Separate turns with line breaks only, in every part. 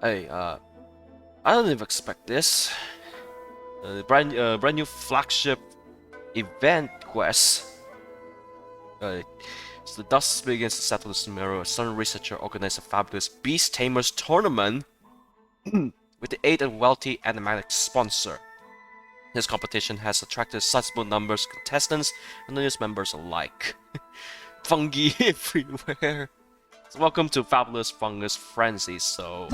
Hey, I didn't even expect this. Brand new flagship event quest. So the dust begins to settle the Sumeru. A Sun researcher organized a fabulous Beast Tamers tournament with the aid of wealthy animatic sponsor. This competition has attracted sizable numbers of contestants and audience members alike. Fungi everywhere. So welcome to Fabulous Fungus Frenzy. So,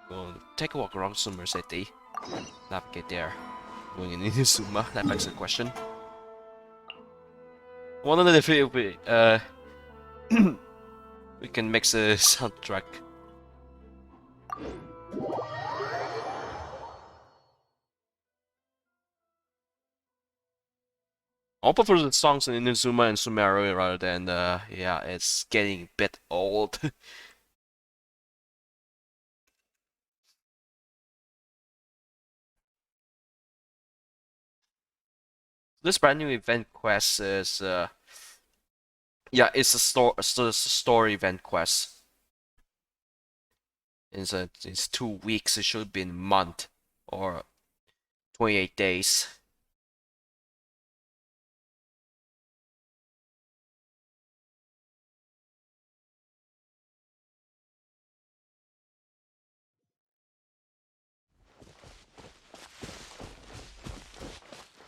we'll take a walk around Sumer City. Navigate there. Going in Inazuma. That begs the question. I wonder if we can mix a soundtrack. I'll prefer the songs in Inazuma and Sumeru rather than yeah, it's getting a bit old. This brand new event quest is yeah, it's a story event quest. It's 2 weeks. It should be in a month or 28 days.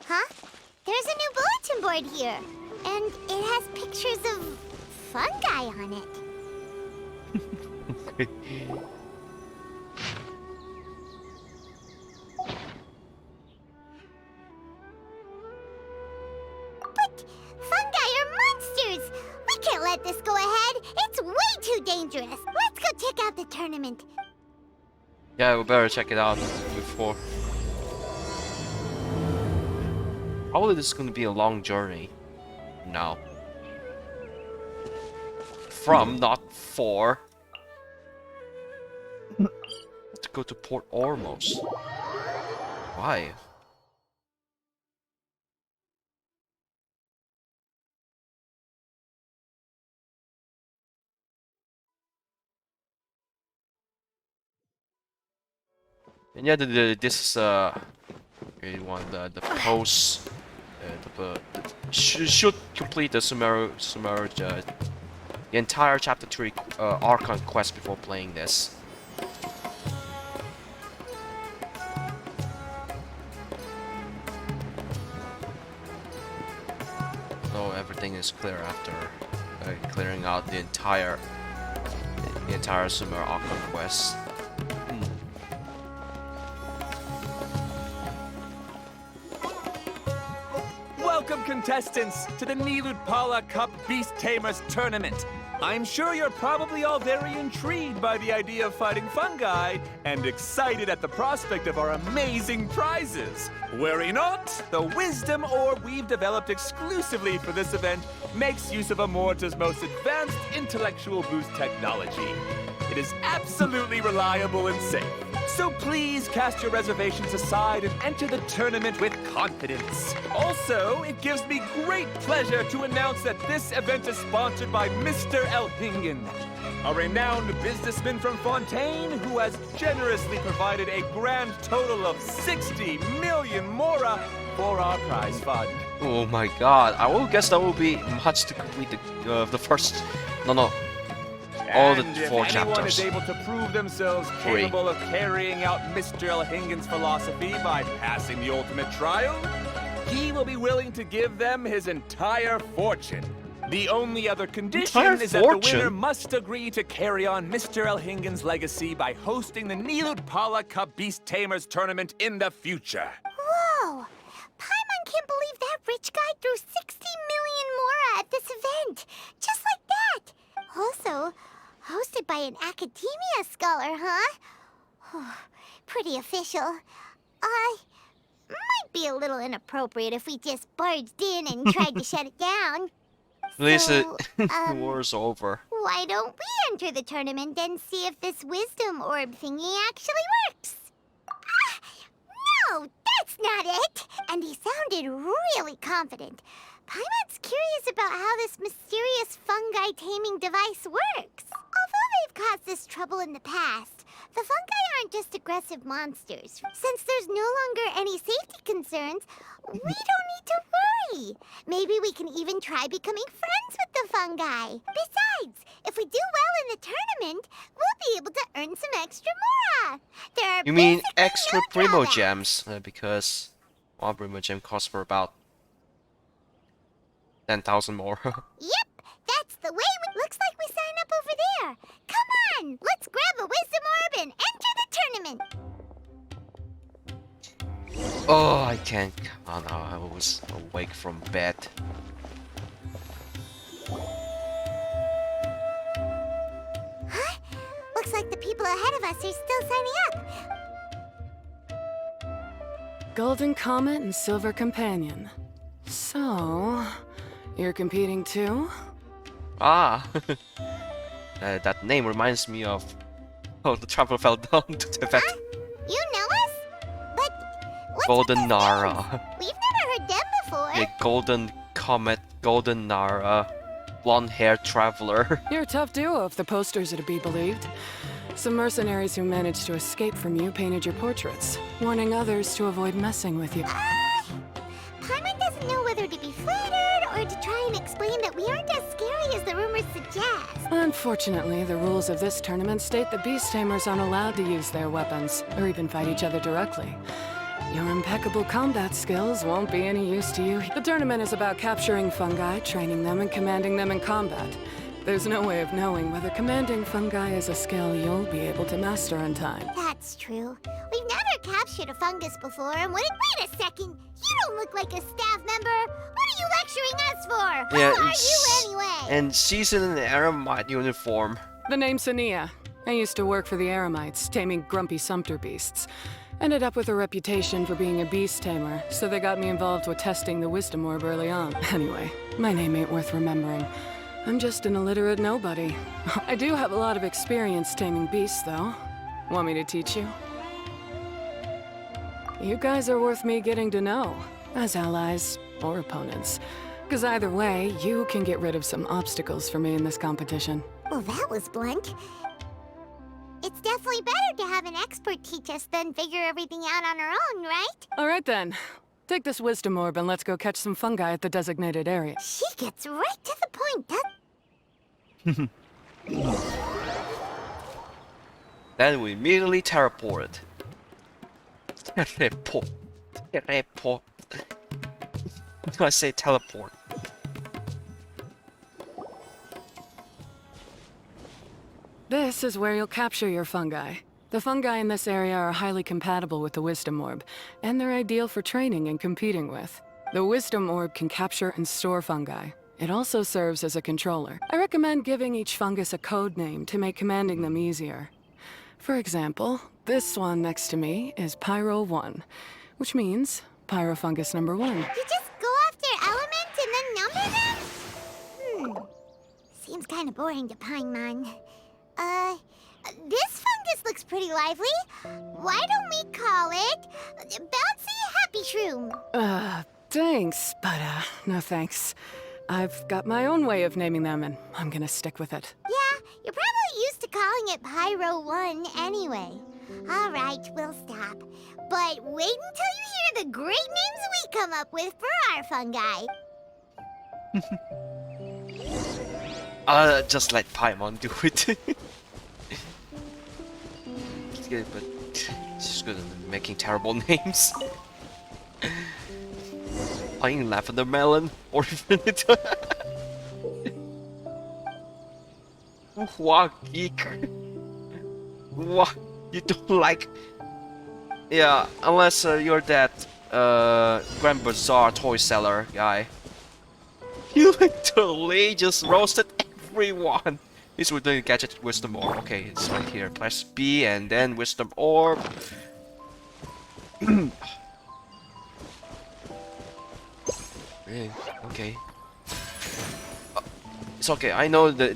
Huh? There's a new bulletin board here, and it has pictures of fungi on it. But fungi are monsters! We can't let this go ahead. It's way too dangerous. Let's go check out the tournament.
Yeah, we better check it out before. Probably this is going to be a long journey now. From, not for. To go to Port Ormos. Why? And yeah, this is the post. Should complete the Sumeru the entire chapter 3 Archon quest before playing this. So everything is clear after clearing out the entire Sumeru Archon quest.
Welcome, contestants, to the Nilud Cup Beast Tamers Tournament. I'm sure you're probably all very intrigued by the idea of fighting fungi and excited at the prospect of our amazing prizes. Worry not, the wisdom orb we've developed exclusively for this event makes use of Amorta's most advanced intellectual boost technology. It is absolutely reliable and safe. So please cast your reservations aside and enter the tournament with confidence. Also, it gives me great pleasure to announce that this event is sponsored by Mr. Elhingen, a renowned businessman from Fontaine who has generously provided a grand total of 60 million mora for our prize fund.
Oh my god, I will guess that will be much to complete the first... No. All the 4 chapters.
If anyone is able to prove themselves capable of carrying out Mr. Elhingen's philosophy by passing the ultimate trial, he will be willing to give them his entire fortune. The only other condition is that the winner must agree to carry on Mr. Elhingen's legacy by hosting the Nilud Cup Beast Tamers tournament in the future.
Whoa! Paimon can't believe that rich guy threw 60 million mora at this event. Just like that. Also, hosted by an academia scholar, huh? Pretty official. Might be a little inappropriate if we just barged in and tried to shut it down.
At least the war's over.
Why don't we enter the tournament and see if this wisdom orb thingy actually works? No, that's not it! And he sounded really confident. Paimon's curious about how this mysterious fungi taming device works. Although they've caused us trouble in the past, the fungi aren't just aggressive monsters. Since there's no longer any safety concerns, we don't need to worry. Maybe we can even try becoming friends with the fungi. Besides, if we do well in the tournament, we'll be able to earn some extra mora. There are
You mean
basically
extra
no
Primo
drawbacks.
Gems? Because one Primo Gem costs for about 10,000 more.
Yep, that's the way. Looks like we sign up over there. Come on, let's grab a wisdom orb and enter the tournament.
Oh, I can't. Oh no, I was awake from bed.
Huh? Looks like the people ahead of us are still signing up.
Golden Comet and Silver Companion. So, you're competing too?
Ah, that name reminds me of. Oh, the traveler fell down to Tibet.
You know us? But what's
Golden
with those
Nara.
names? We've never heard them before.
Yeah, Golden Comet, Golden Nara, blonde-haired traveler.
You're a tough duo if the posters are to be believed. Some mercenaries who managed to escape from you painted your portraits, warning others to avoid messing with you.
Paimon doesn't know whether to be flattered or to try and explain that we aren't as scary as the rumors suggest.
Unfortunately, the rules of this tournament state that beast tamers aren't allowed to use their weapons, or even fight each other directly. Your impeccable combat skills won't be any use to you. The tournament is about capturing fungi, training them, and commanding them in combat. There's no way of knowing whether commanding fungi is a skill you'll be able to master in time.
That's true. We've never captured a fungus before, and wait a second. You don't look like a staff member. What are you lecturing us for?
Yeah,
Who are
it's-
you anyway?
And she's in an Eremite uniform.
The name's Sania. I used to work for the Eremites, taming grumpy sumpter beasts. Ended up with a reputation for being a beast tamer, so they got me involved with testing the wisdom orb early on. Anyway, my name ain't worth remembering. I'm just an illiterate nobody. I do have a lot of experience taming beasts, though. Want me to teach you? You guys are worth me getting to know, as allies or opponents. Because either way, you can get rid of some obstacles for me in this competition.
Well, that was blunt. It's definitely better to have an expert teach us than figure everything out on our own, right?
All right then. Take this wisdom orb and let's go catch some fungi at the designated area.
She gets right to the point,
Then we immediately teleport. Teleport. Teleport. I say teleport.
This is where you'll capture your fungi. The fungi in this area are highly compatible with the wisdom orb, and they're ideal for training and competing with. The wisdom orb can capture and store fungi. It also serves as a controller. I recommend giving each fungus a code name to make commanding them easier. For example, this one next to me is Pyro 1, which means Pyrofungus number 1.
You just go off their elements and then number them? Seems kind of boring to Paimon. This fungus looks pretty lively. Why don't we call it Bouncy Happy Shroom?
Thanks, but no thanks. I've got my own way of naming them, and I'm gonna stick with it.
Yeah, you're probably used to calling it Pyro 1 anyway. All right, we'll stop. But wait until you hear the great names we come up with for our fungi.
Just let Paimon do it. Yeah, but she's good at making terrible names. Playing lavender melon or even What geek? What you don't like? Yeah, unless you're that Grand Bazaar toy seller guy. You literally just roasted everyone. This we're doing gadget wisdom orb. Okay, it's right here. Press B and then wisdom orb. Really? Okay. It's okay. I know the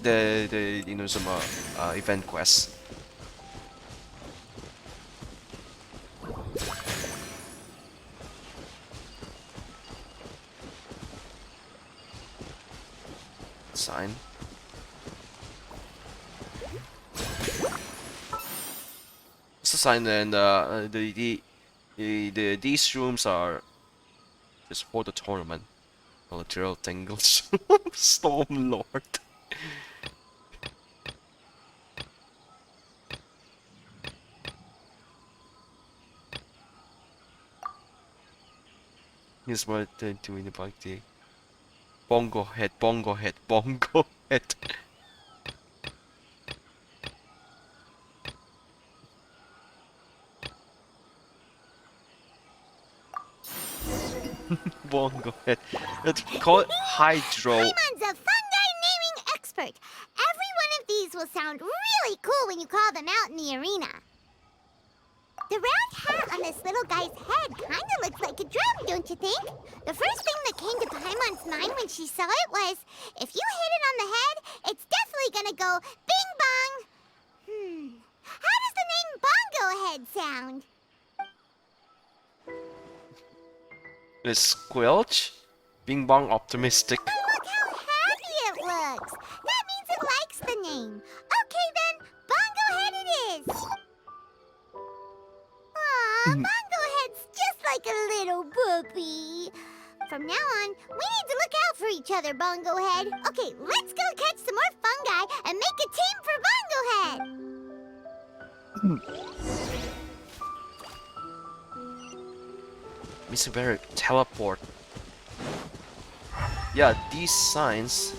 Inazuma event quest. Sign. Just a sign, and these rooms are just for the tournament. Literal tingles. Storm Lord. Here's what they're doing about the Bongo-Head, Bongo-Head, Bongo-Head. Bongo-Head. Let's call it Hydro.
Paimon's a fungi naming expert. Every one of these will sound really cool when you call them out in the arena. The round hat on this little guy's head kinda looks like a drum, don't you think? The first thing that came to Paimon's mind when she saw it was, if you hit it on the head, it's definitely gonna go bing bong. How does the name Bongo-Head sound?
It's Squelch. Bing Bong Optimistic.
Look how happy it looks. That means it likes the name. Okay then, Bongo-Head it is. Aw, Bongo-Head's just like a little puppy. From now on, we need to look out for each other, Bongo-Head. Okay, let's go catch some more fungi and make a team for Bongo-Head.
Mr. Barrett, teleport. Yeah, these signs,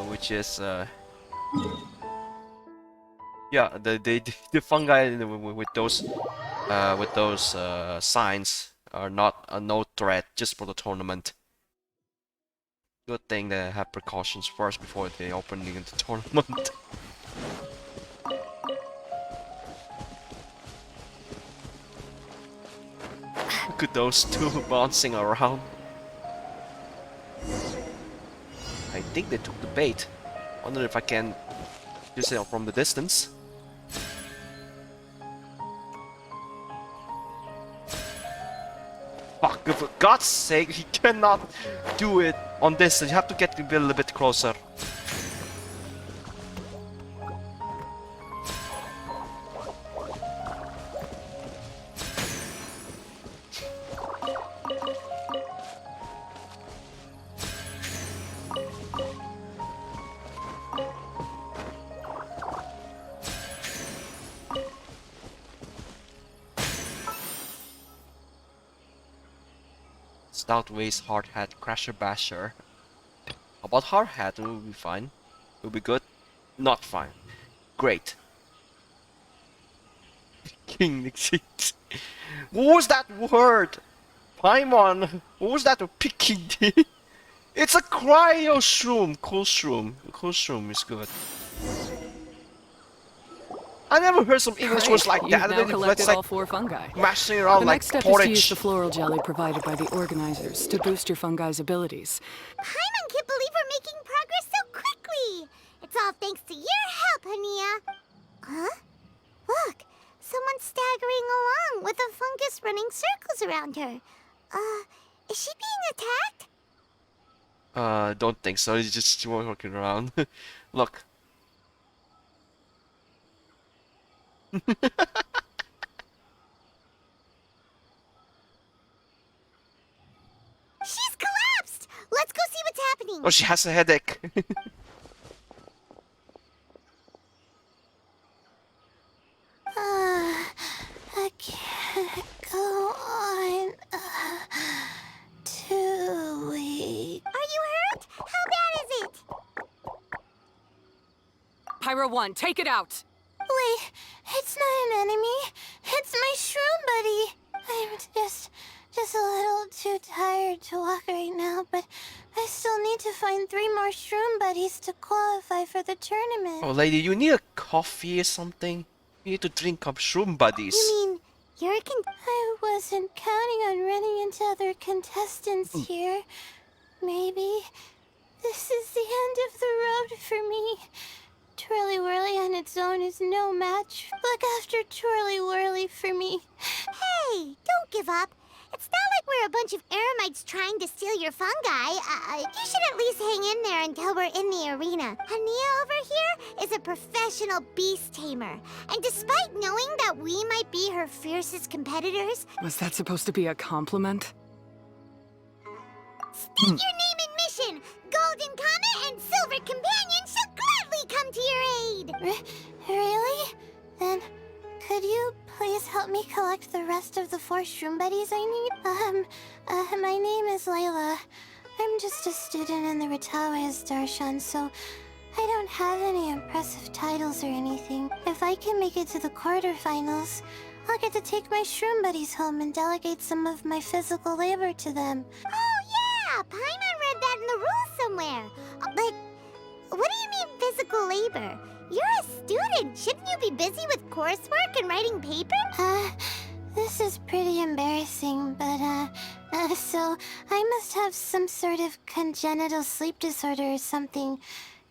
which is yeah, the fungi with those signs are not a no threat, just for the tournament. Good thing they have precautions first before they open the tournament. Look at those two bouncing around. I think they took the bait. Wonder if I can use it from the distance. Fuck, for God's sake, he cannot do it on this. You have to get a little bit closer. Stout Waste, Hard Hat, Crasher Basher. How about Hard Hat? It will be fine. It will be good. Not fine. Great. King Nixit. What was that word? Paimon. What was that? Picking? It's a cryo shroom. Cool shroom. Cool shroom is good. I never heard some English words like
You've
that.
now collected all 4 fungi.
Mashing around
The
like
next step is to use
porridge.
the floral jelly provided by the organizers to boost your fungi's abilities.
Paimon can't believe we're making progress so quickly. It's all thanks to your help, Hania. Huh? Look, someone's staggering along with a fungus running circles around her. Is she being attacked?
Don't think so. He's just walking around. Look.
She's collapsed! Let's go see what's happening.
Oh, she has a headache.
I can't go on. Too weak. Are you hurt? How bad is it?
Pyro 1, take it out!
Wait, it's not an enemy. It's my shroom buddy. I'm just a little too tired to walk right now, but I still need to find 3 more shroom buddies to qualify for the tournament.
Oh, lady, you need a coffee or something? You need to drink up shroom buddies.
You mean you're a I wasn't counting on running into other contestants here. Maybe this is the end of the road for me. Twirly Whirly on its own is no match. Look after Twirly Whirly for me. Hey, don't give up. It's not like we're a bunch of Eremites trying to steal your fungi. You should at least hang in there until we're in the arena. Hania over here is a professional beast tamer. And despite knowing that we might be her fiercest competitors,
Was that supposed to be a compliment?
state your name and mission. Golden Comet and Silver Companion shall gladly come to your aid. Really? Then could you please help me collect the rest of the 4 shroom buddies I need? My name is Layla. I'm just a student in the Ratawa's Darshan, so I don't have any impressive titles or anything. If I can make it to the quarterfinals, I'll get to take my shroom buddies home and delegate some of my physical labor to them. Oh yeah! Paimon read that in the rules somewhere. But what do you mean physical labor? You're a student. Shouldn't you be busy with coursework and writing papers? This is pretty embarrassing, but, so I must have some sort of congenital sleep disorder or something,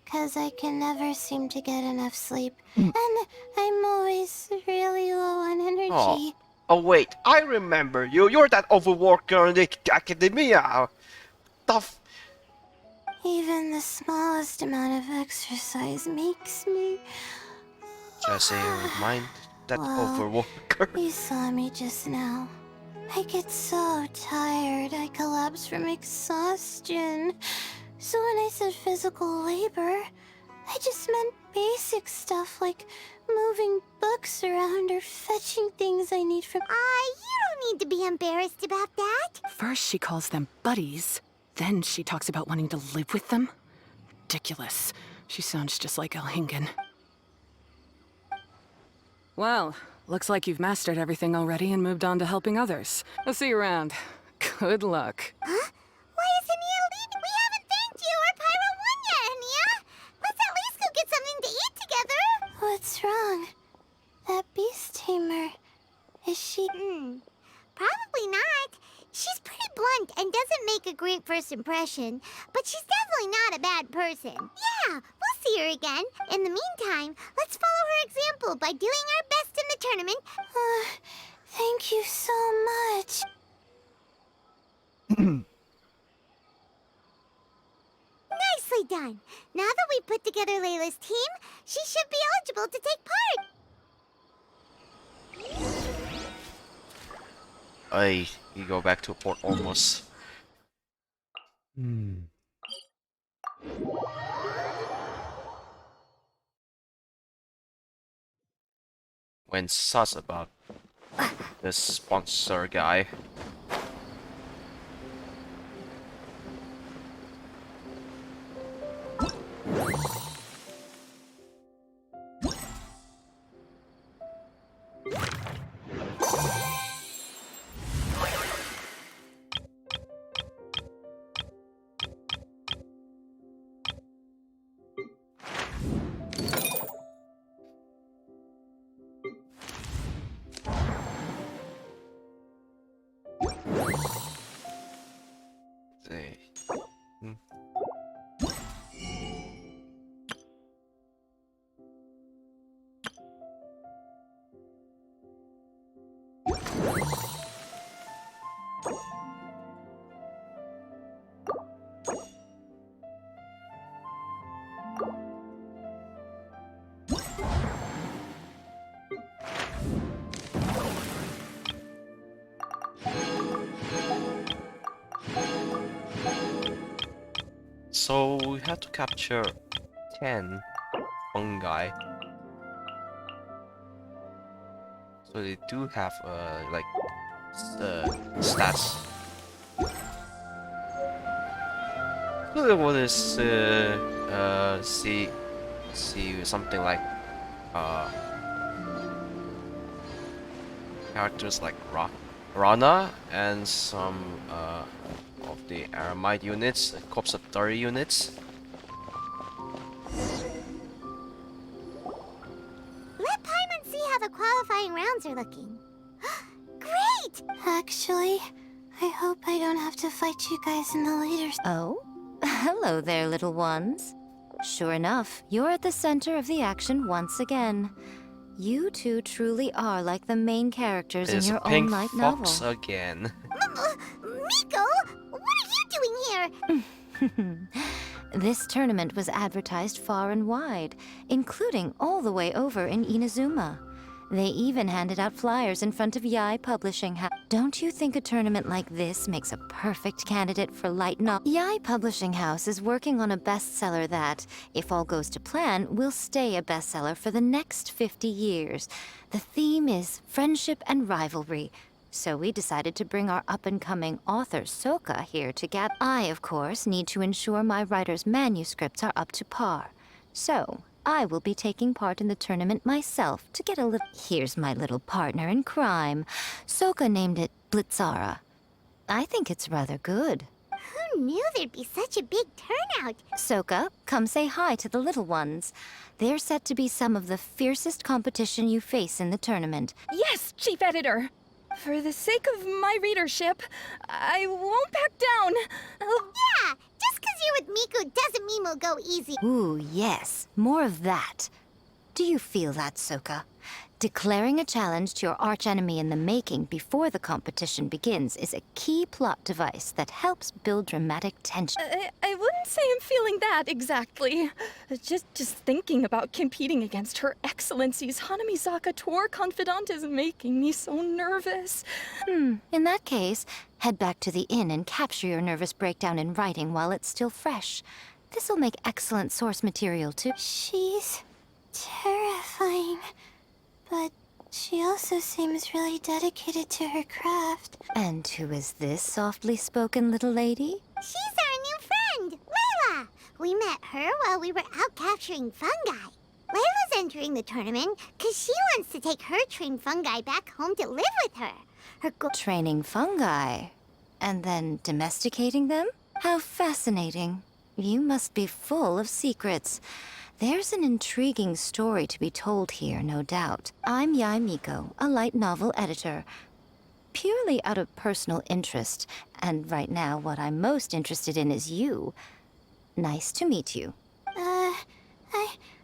'cause I can never seem to get enough sleep. And I'm always really low on energy.
Oh wait, I remember you. You're that overworked girl in the academia. Tough.
Even the smallest amount of exercise makes me...
Jesse, remind that
Wow.
overworker.
You saw me just now. I get so tired, I collapse from exhaustion. So when I said physical labor, I just meant basic stuff like moving books around or fetching things I need from... you don't need to be embarrassed about that.
First she calls them buddies, then she talks about wanting to live with them. Ridiculous. She sounds just like Elhingen. Well, looks like you've mastered everything already and moved on to helping others. I'll see you around. Good luck.
Huh? Why is Hania leaving? We haven't thanked you or Pyro won yet, Hania. Let's at least go get something to eat together. What's wrong? That beast tamer, is she... Probably not. She's pretty blunt and doesn't make a great first impression, but she's definitely not a bad person. Yeah, we'll see her again. In the meantime, let's follow her example by doing our best in the tournament. Thank you so much. Nicely done. Now that we put together Layla's team, she should be eligible to take part.
You go back to Port Ormos. Went sus about this sponsor guy. So we have to capture 10 fungi. So they do have like stats. So what is see something like characters like Rana and some of the Eremite units, corps of 30 units.
Let Paimon see how the qualifying rounds are looking. Great! Actually, I hope I don't have to fight you guys in the later...
Oh? Hello there, little ones. Sure enough, you're at the center of the action once again. You two truly are like the main characters
There's
in
a
your
pink
own light
fox
novel.
again.
Miko, what are you doing here?
This tournament was advertised far and wide, including all the way over in Inazuma. They even handed out flyers in front of Yae Publishing House. Don't you think a tournament like this makes a perfect candidate for light novel? Yae Publishing House is working on a bestseller that, if all goes to plan, will stay a bestseller for the next 50 years. The theme is friendship and rivalry. So we decided to bring our up-and-coming author, Soka, here to gather. I, of course, need to ensure my writer's manuscripts are up to par. So, I will be taking part in the tournament myself to get a little... Here's my little partner in crime. Soka named it Blitzara. I think it's rather good.
Who knew there'd be such a big turnout?
Soka, come say hi to the little ones. They're set to be some of the fiercest competition you face in the tournament.
Yes, Chief Editor. For the sake of my readership, I won't back down.
Yeah, just 'cause you're with Miko doesn't mean we'll go easy.
Ooh, yes. More of that. Do you feel that, Soka? Declaring a challenge to your archenemy in the making before the competition begins is a key plot device that helps build dramatic tension.
I wouldn't say I'm feeling that exactly. Just thinking about competing against Her Excellency's Hanamizaka tour confidant is making me so nervous.
In that case, head back to the inn and capture your nervous breakdown in writing while it's still fresh. This'll make excellent source material, too.
She's terrifying, but she also seems really dedicated to her craft.
And who is this softly spoken little lady?
She's our new friend, Layla. We met her while we were out capturing fungi. Layla's entering the tournament because she wants to take her trained fungi back home to live with her. Her goal...
Training fungi? And then domesticating them? How fascinating. You must be full of secrets. There's an intriguing story to be told here, no doubt. I'm Yae Miko, a light novel editor. Purely out of personal interest, and right now what I'm most interested in is you. Nice to meet you.
I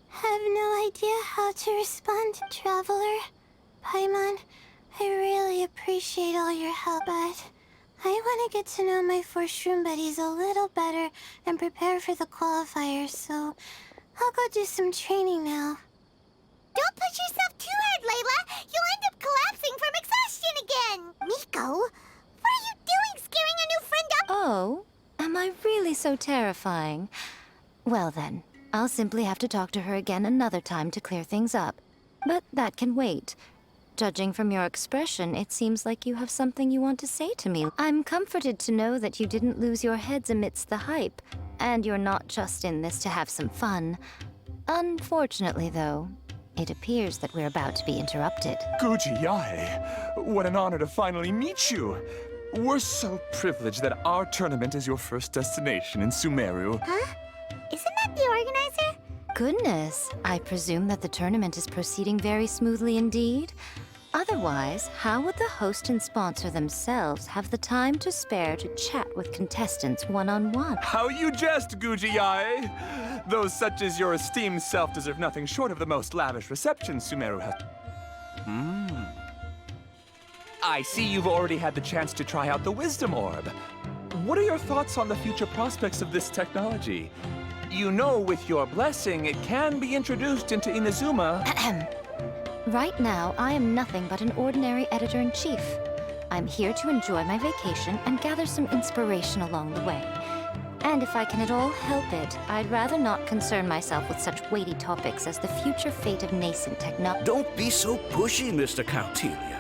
have no idea how to respond, Traveler. Paimon, I really appreciate all your help, but I want to get to know my 4 shroom buddies a little better and prepare for the qualifiers, so I'll go do some training now. Don't push yourself too hard, Layla! You'll end up collapsing from exhaustion again! Miko, what are you doing scaring a new friend up?
Oh, am I really so terrifying? Well then, I'll simply have to talk to her again another time to clear things up. But that can wait. Judging from your expression, it seems like you have something you want to say to me. I'm comforted to know that you didn't lose your heads amidst the hype, and you're not just in this to have some fun. Unfortunately, though, it appears that we're about to be interrupted.
Guji Yae, what an honor to finally meet you. We're so privileged that our tournament is your first destination in Sumeru.
Huh? Isn't that the organizer?
Goodness, I presume that the tournament is proceeding very smoothly indeed. Otherwise, how would the host and sponsor themselves have the time to spare to chat with contestants one-on-one?
How you jest, Guji Yae! Those such as your esteemed self deserve nothing short of the most lavish reception Sumeru has. I see you've already had the chance to try out the Wisdom Orb. What are your thoughts on the future prospects of this technology? You know, with your blessing, it can be introduced into Inazuma.
Right now, I am nothing but an ordinary editor-in-chief. I'm here to enjoy my vacation and gather some inspiration along the way. And if I can at all help it, I'd rather not concern myself with such weighty topics as the future fate of nascent technology.
Don't be so pushy, Mr. Coutelia.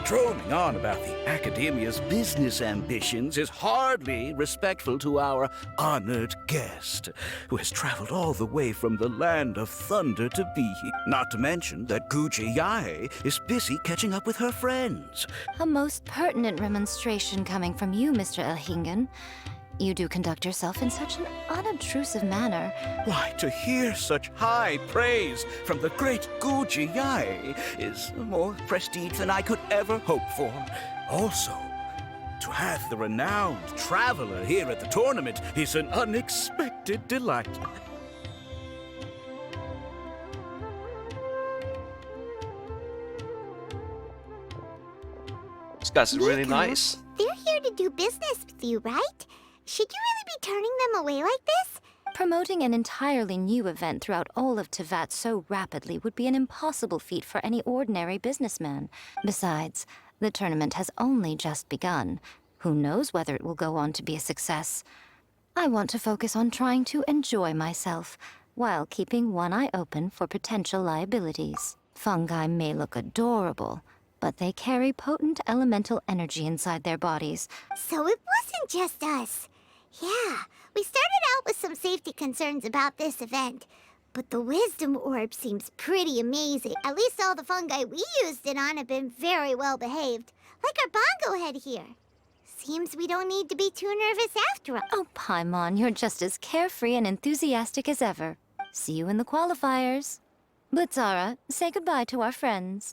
Droning on about the Academia's business ambitions is hardly respectful to our honored guest, who has traveled all the way from the land of thunder to be here. Not to mention that Guji Yae is busy catching up with her friends.
A most pertinent remonstration coming from you, Mr. Elhingen. You do conduct yourself in such an unobtrusive manner.
Why, to hear such high praise from the great Guji Yae is more prestige than I could ever hope for. Also, to have the renowned traveler here at the tournament is an unexpected delight.
This guy's really
Miko,
nice.
They're here to do business with you, right? Should you really be turning them away like this?
Promoting an entirely new event throughout all of Teyvat so rapidly would be an impossible feat for any ordinary businessman. Besides, the tournament has only just begun. Who knows whether it will go on to be a success? I want to focus on trying to enjoy myself, while keeping one eye open for potential liabilities. Fungi may look adorable, but they carry potent elemental energy inside their bodies.
So it wasn't just us. Yeah, we started out with some safety concerns about this event, but the wisdom orb seems pretty amazing. At least all the fungi we used it on have been very well behaved, like our Bongo-Head here. Seems we don't need to be too nervous after all.
Oh, Paimon, you're just as carefree and enthusiastic as ever. See you in the qualifiers. Blitzara, say goodbye to our friends.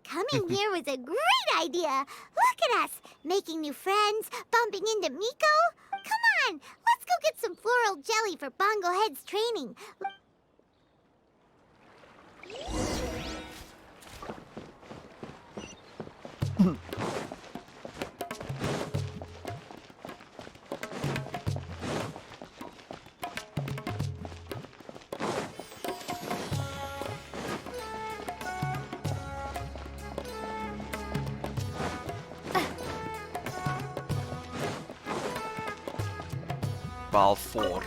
Coming here was a great idea. Look at us, making new friends, bumping into Miko. Come on, let's go get some floral jelly for Bongo-Head's training.
Ball 4.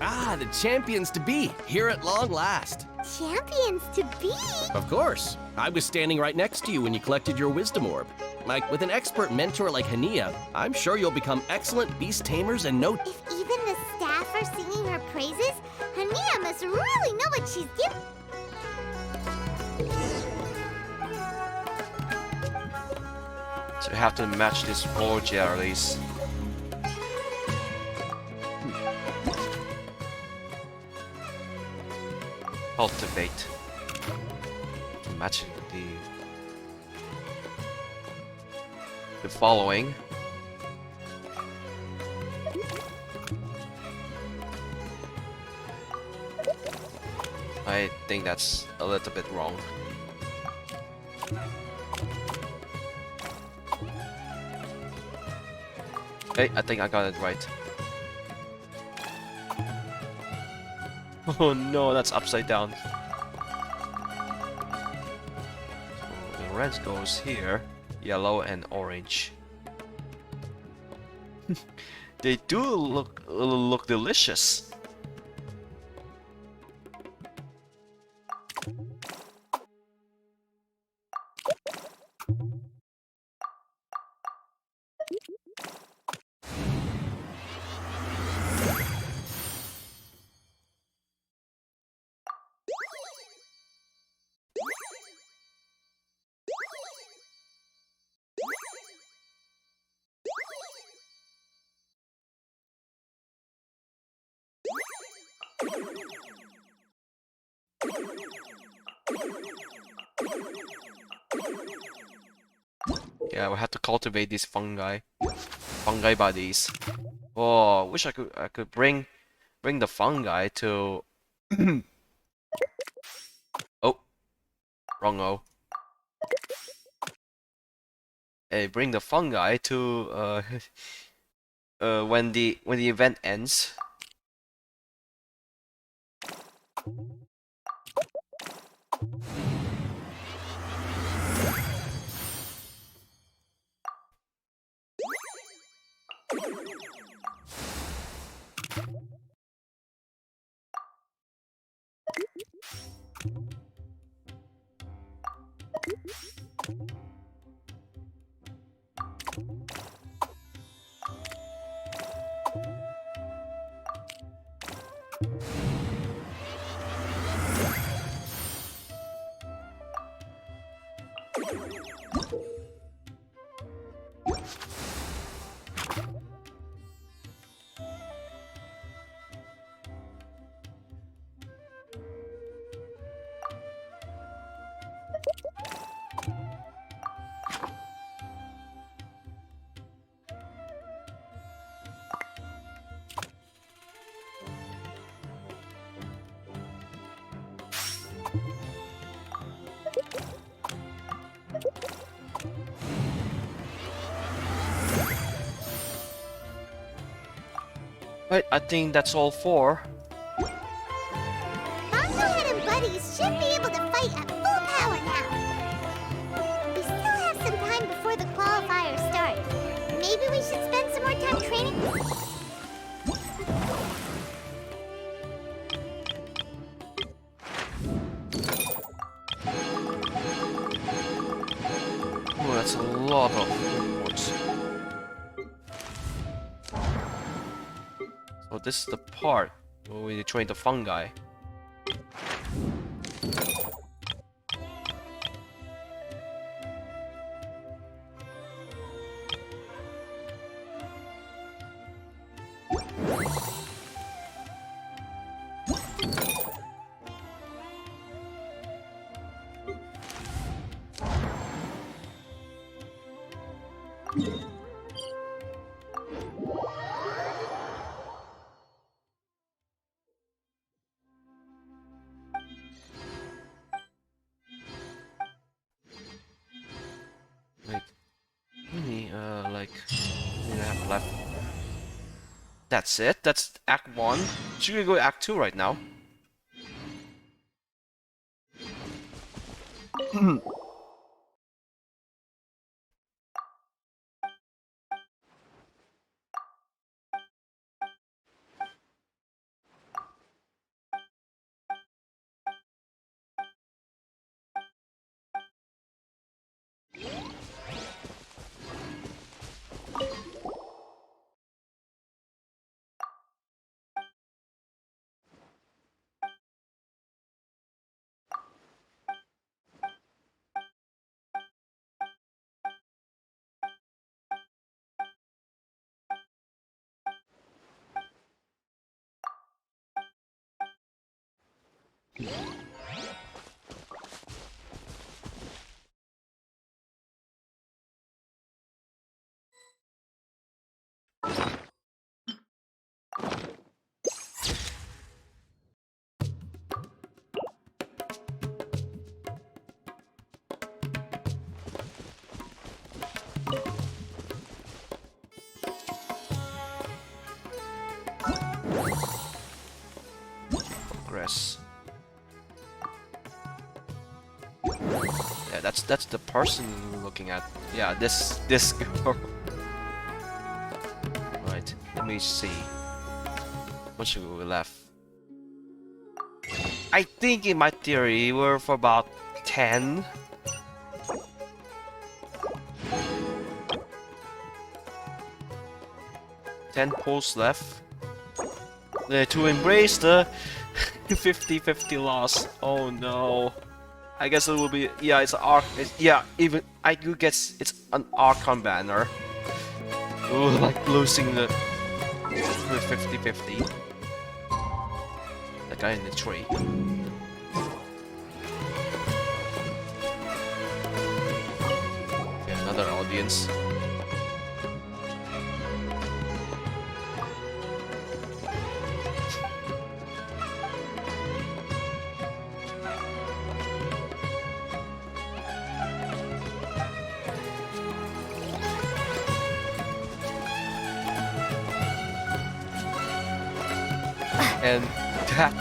Ah, the champions to be, here at long last.
Champions to be?
Of course. I was standing right next to you when you collected your wisdom orb. Like, with an expert mentor like Hania, I'm sure you'll become excellent beast tamers and no...
If even the staff are singing her praises, Hania must really know what she's doing.
So you have to match these 4 jellies. Cultivate. Match the following. I think that's a little bit wrong. Hey, I think I got it right. Oh no, that's upside down. So the red goes here, yellow and orange. They do look delicious. Yeah, we have to cultivate these fungi bodies. Oh, wish I could bring the fungi to. Oh, wrong-o. Hey, bring the fungi to when the event ends. Right, I think that's all for.
Bongo-Head and buddies should be able to fight at full power now. We still have some time before the qualifiers start. Maybe we should spend some more time training.
Oh, that's a lot of rewards. So this is the part where we train the fungi. Like, like, what do I have left? That's it. That's Act 1. Should we go to Act 2 right now? Progress. Yeah, that's the person we're looking at. Yeah, this girl. Right, let me see. What should we left? I think in my theory we're for about 10. Posts left. To embrace the 50-50 loss. Oh no. I guess it will be, yeah, it's an arc. Yeah, even I do guess it's an Archon banner. Ooh, like losing the 50-50. The guy in the tree. Okay, another audience. And that.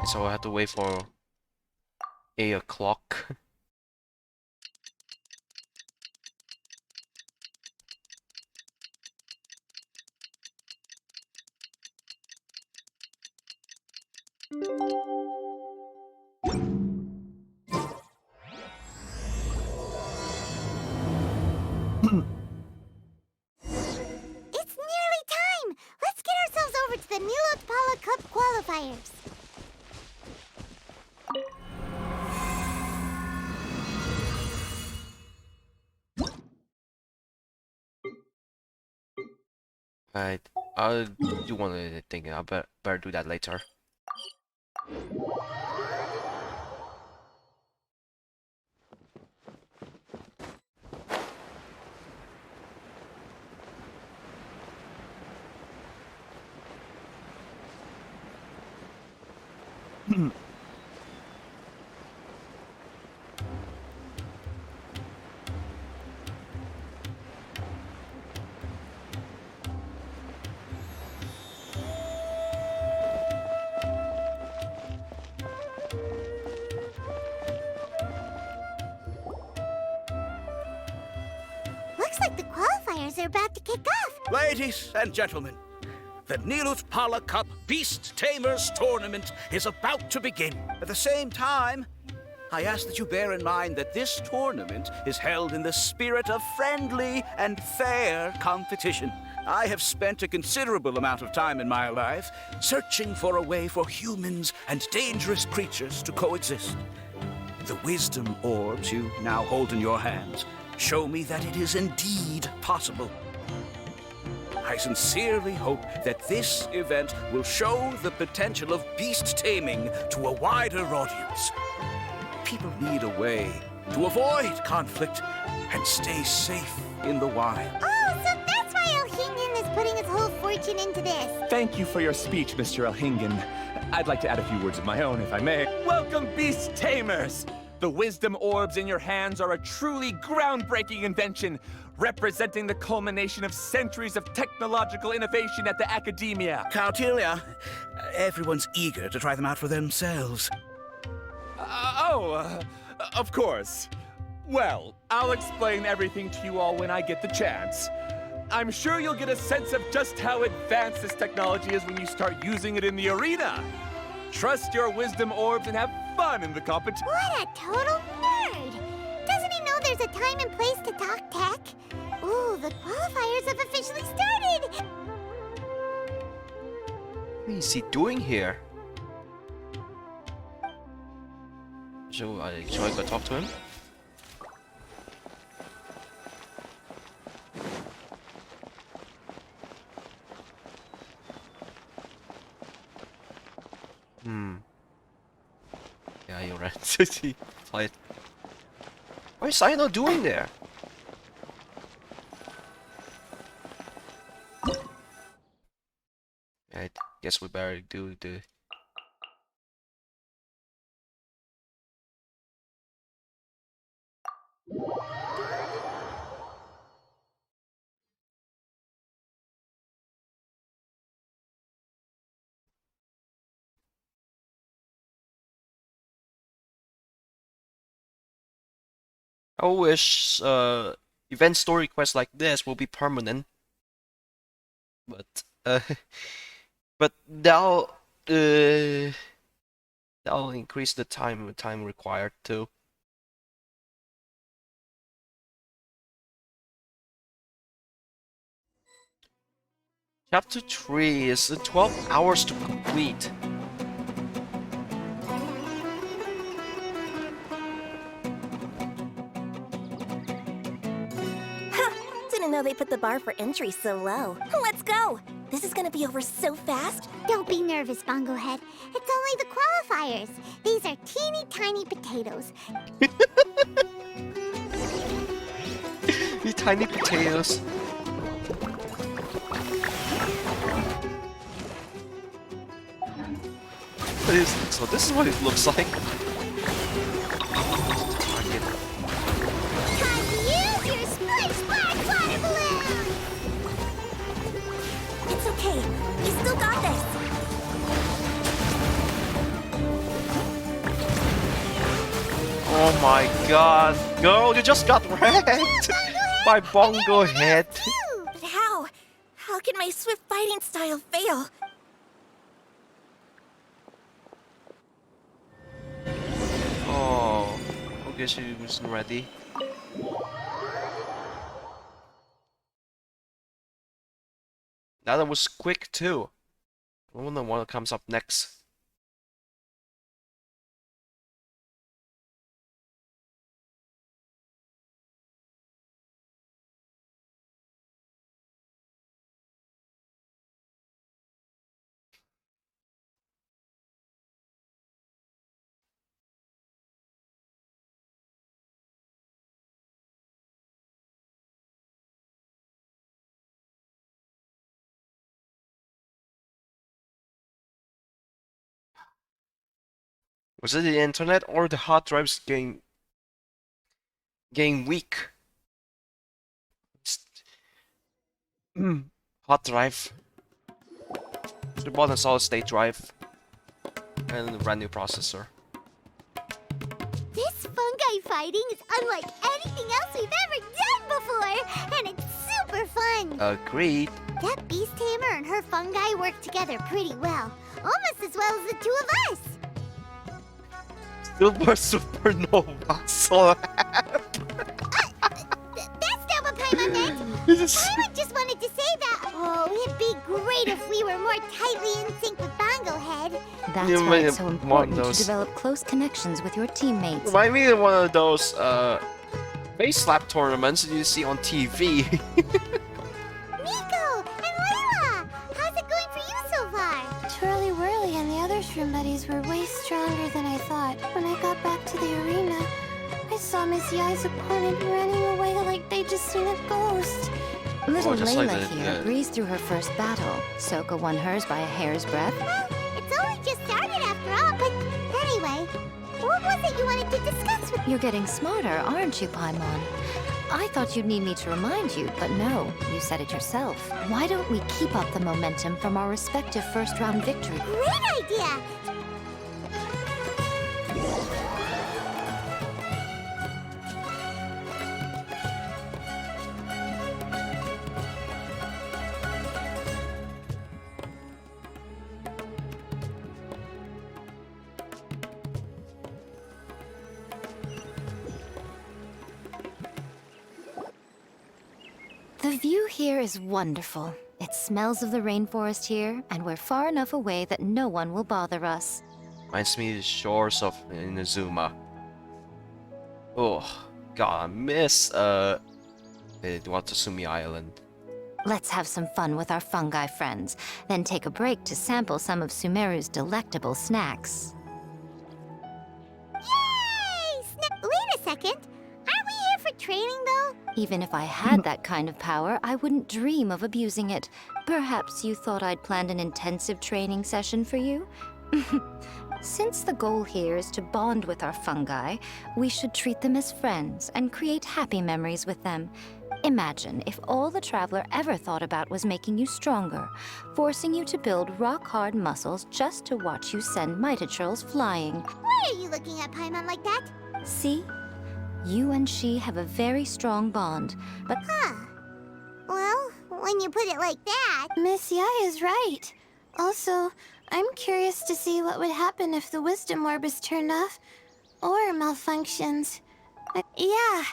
So I have to wait for 8 o'clock.
It's nearly time! Let's get ourselves over to the Nilut Pala Cup qualifiers.
I do want to think. I better do that later.
Looks like the qualifiers are about to kick off.
Ladies and gentlemen, the Nilut Pala Cup Beast Tamers Tournament is about to begin. At the same time, I ask that you bear in mind that this tournament is held in the spirit of friendly and fair competition. I have spent a considerable amount of time in my life searching for a way for humans and dangerous creatures to coexist. The wisdom orbs you now hold in your hands show me that it is indeed possible. I sincerely hope that this event will show the potential of beast taming to a wider audience. People need a way to avoid conflict and stay safe in the wild.
Oh, so that's why El is putting his whole fortune into this.
Thank you for your speech, Mr. Elhingen. I'd like to add a few words of my own, if I may. Welcome, Beast Tamers! The wisdom orbs in your hands are a truly groundbreaking invention, representing the culmination of centuries of technological innovation at the academia.
Cautelia, everyone's eager to try them out for themselves.
Of course. Well, I'll explain everything to you all when I get the chance. I'm sure you'll get a sense of just how advanced this technology is when you start using it in the arena. Trust your wisdom orbs and have fun in the competition.
What a total nerd! Doesn't he know there's a time and place to talk tech? Ooh, the qualifiers have officially started!
What is he doing here? Should I go talk to him? Yeah, you're right. Fight. What is Sino doing there? I guess we better do the... I wish event story quests like this will be permanent, but but that'll increase the time required too. Chapter 3 is 12 hours to complete.
Didn't know they put the bar for entry so low. Let's go! This is gonna be over so fast.
Don't be nervous, Bongo-Head. It's only the qualifiers. These are teeny tiny potatoes.
These tiny potatoes. So this is what it looks like. Target.
Time to use your splash splash water balloon!
It's okay. We still got this.
Oh my god, girl, you just got wrecked by Bongo-Head.
But how? How can my swift fighting style fail?
Oh, I guess she wasn't ready. That was quick too. I wonder what comes up next. Was it the internet or the hard drives getting weak? Hard drive. The bottom solid state drive. And a brand new processor.
This fungi fighting is unlike anything else we've ever done before, and it's super fun.
Agreed.
That beast tamer and her fungi work together pretty well, almost as well as the two of us.
Silver supernova slap.
That's not what Paimon meant. Paimon just wanted to say that. Oh, it'd be great if we were more tightly in sync with Bongo-Head.
That's
You
why
may
it's so
want
important to
those.
develop close connections with your teammates.
Remind me of one of those face slap tournaments you see on TV.
Miko and Layla, how's it going for you so far?
Twirly Whirly and the other shroom buddies were way stronger than I thought. When I got back to the arena, I saw Miss Yae's opponent running away like they just seen a ghost.
Little
just
Layla
like the-
here breezed through her first battle. Sokka won hers by a hair's breadth.
Well, it's only just started after all, but anyway, what was it you wanted to discuss with me?
You're getting smarter, aren't you, Paimon? I thought you'd need me to remind you, but no, you said it yourself. Why don't we keep up the momentum from our respective first-round victory?
Great idea!
The view here is wonderful. It smells of the rainforest here, and we're far enough away that no one will bother us.
Reminds me of the shores of Inazuma. Oh, God, I miss the Watasumi Island.
Let's have some fun with our fungi friends, then take a break to sample some of Sumeru's delectable snacks.
Yay! Wait a second. Aren't we here for training, though?
Even if I had that kind of power, I wouldn't dream of abusing it. Perhaps you thought I'd planned an intensive training session for you? Since the goal here is to bond with our fungi, we should treat them as friends and create happy memories with them. Imagine if all the Traveler ever thought about was making you stronger, forcing you to build rock-hard muscles just to watch you send Mitatrolls flying.
Why are you looking at Paimon like that?
See? You and she have a very strong bond, but
Huh. Well, when you put it like that...
Miss Yae is right. Also, I'm curious to see what would happen if the wisdom orb is turned off or malfunctions. Yeah,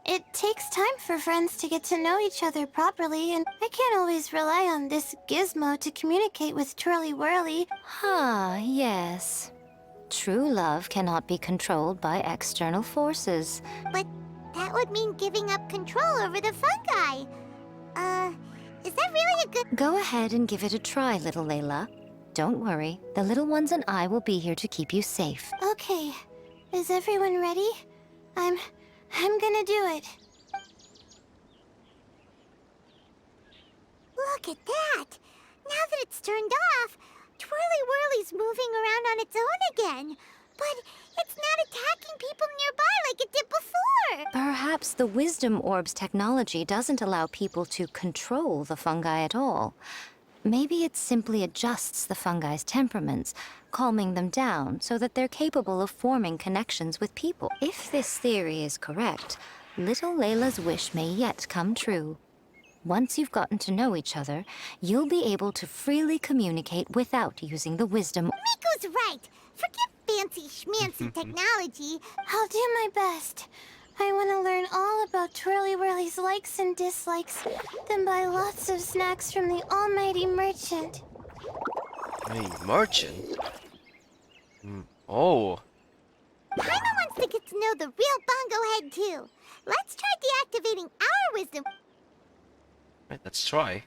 it takes time for friends to get to know each other properly, and I can't always rely on this gizmo to communicate with Twirly Whirly.
yes. True love cannot be controlled by external forces.
But that would mean giving up control over the fungi. Is that really a good...
Go ahead and give it a try, little Layla. Don't worry, the little ones and I will be here to keep you safe.
Okay, is everyone ready? I'm gonna do it.
Look at that! Now that it's turned off, Twirly Whirly's moving around on its own again. But it's not attacking people nearby like it did before!
Perhaps the Wisdom Orb's technology doesn't allow people to control the fungi at all. Maybe it simply adjusts the fungi's temperaments, calming them down so that they're capable of forming connections with people. If this theory is correct, little Layla's wish may yet come true. Once you've gotten to know each other, you'll be able to freely communicate without using the wisdom.
Miko's right! Forget fancy schmancy technology.
I'll do my best. I want to learn all about Twirly Whirly's likes and dislikes, then buy lots of snacks from the almighty merchant.
Hey, merchant? Oh.
Paimon wants to get to know the real Bongo-Head too. Let's try deactivating our wisdom.
Right, let's try.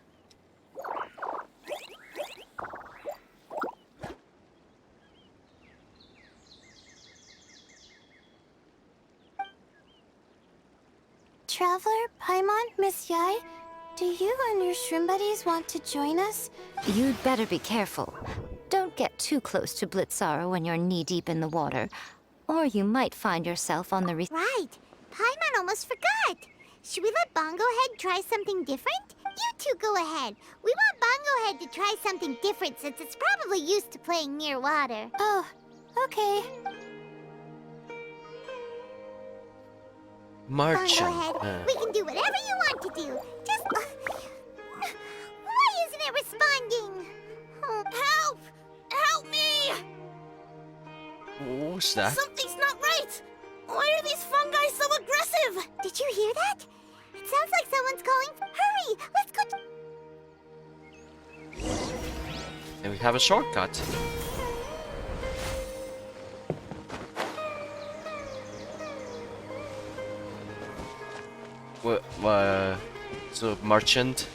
Traveler, Paimon, Miss Yae, do you and your shroom buddies want to join us?
You'd better be careful. Don't get too close to Blitzara when you're knee-deep in the water, or you might find yourself on the
Right. Paimon almost forgot. Should we let Bongo-Head try something different? You two go ahead. We want Bongo-Head to try something different since it's probably used to playing near water.
Oh, okay.
Merchant.
Bongo-Head, we can do whatever you want to do. Just... why isn't it responding? Oh, help! Help me!
What was that?
Something's not right! Why are these fungi so aggressive? Did you hear that? It sounds like someone's calling. Hurry! Let's go.
And we have a shortcut. So merchant.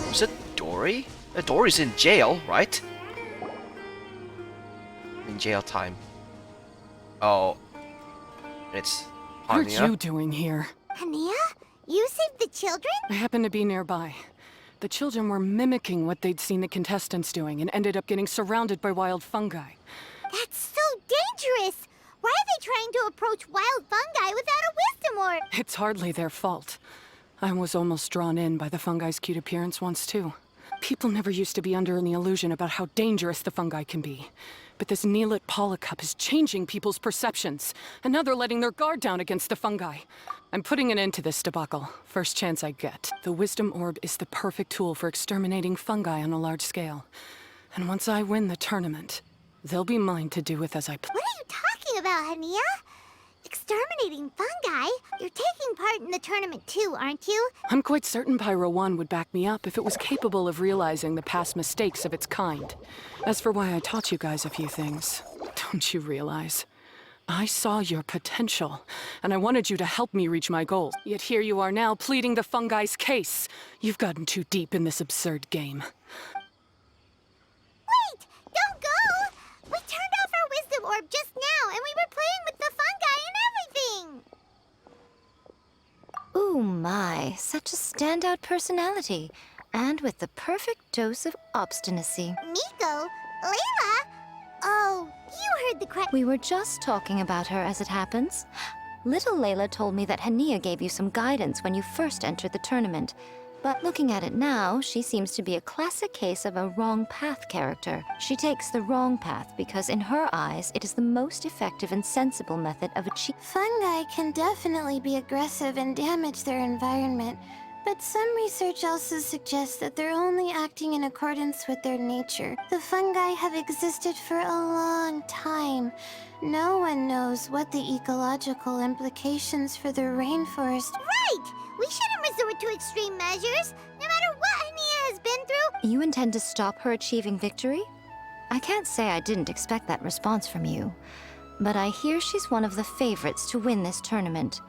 Was it Dory? Dory's in jail, right? In jail time. Oh, it's
What
Hania.
are you doing here?
Hania? You saved the children?
I happened to be nearby. The children were mimicking what they'd seen the contestants doing and ended up getting surrounded by wild fungi.
That's so dangerous! Why are they trying to approach wild fungi without a wisdom orb?
It's hardly their fault. I was almost drawn in by the fungi's cute appearance once, too. People never used to be under any illusion about how dangerous the fungi can be. But this Neelit Paula Cup is changing people's perceptions, and now they're letting their guard down against the fungi. I'm putting an end to this debacle, first chance I get. The Wisdom Orb is the perfect tool for exterminating fungi on a large scale. And once I win the tournament, they'll be mine to do with as I please.
What are you talking about, Hania? Exterminating fungi? You're taking part in the tournament too, aren't you?
I'm quite certain Pyro 1 would back me up if it was capable of realizing the past mistakes of its kind. As for why I taught you guys a few things, don't you realize? I saw your potential, and I wanted you to help me reach my goals. Yet here you are now pleading the fungi's case. You've gotten too deep in this absurd game.
Wait! Don't go! We turned off our wisdom orb just now, and we were playing with the fungi and everything!
Ooh my, such a standout personality. And with the perfect dose of obstinacy.
Miko? Layla? Oh, you heard the correct...
We were just talking about her as it happens. Little Layla told me that Hania gave you some guidance when you first entered the tournament. But looking at it now, she seems to be a classic case of a wrong path character. She takes the wrong path because in her eyes, it is the most effective and sensible method of achieving.
Fungi can definitely be aggressive and damage their environment, but some research also suggests that they're only acting in accordance with their nature. The fungi have existed for a long time. No one knows what the ecological implications for the rainforest.
Right! We shouldn't resort to extreme measures, no matter what Hania has been through.
You intend to stop her achieving victory? I can't say I didn't expect that response from you, but I hear she's one of the favorites to win this tournament.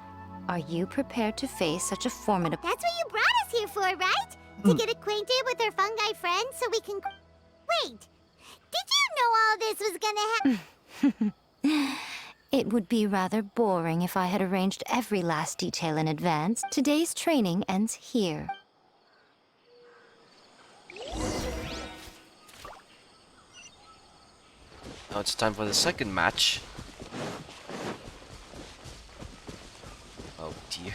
Are you prepared to face such a formidable...
That's what you brought us here for, right? To get acquainted with our fungi friends so we can... Wait! Did you know all this was gonna happen?
It would be rather boring if I had arranged every last detail in advance. Today's training ends here.
Now it's time for the second match. Oh dear.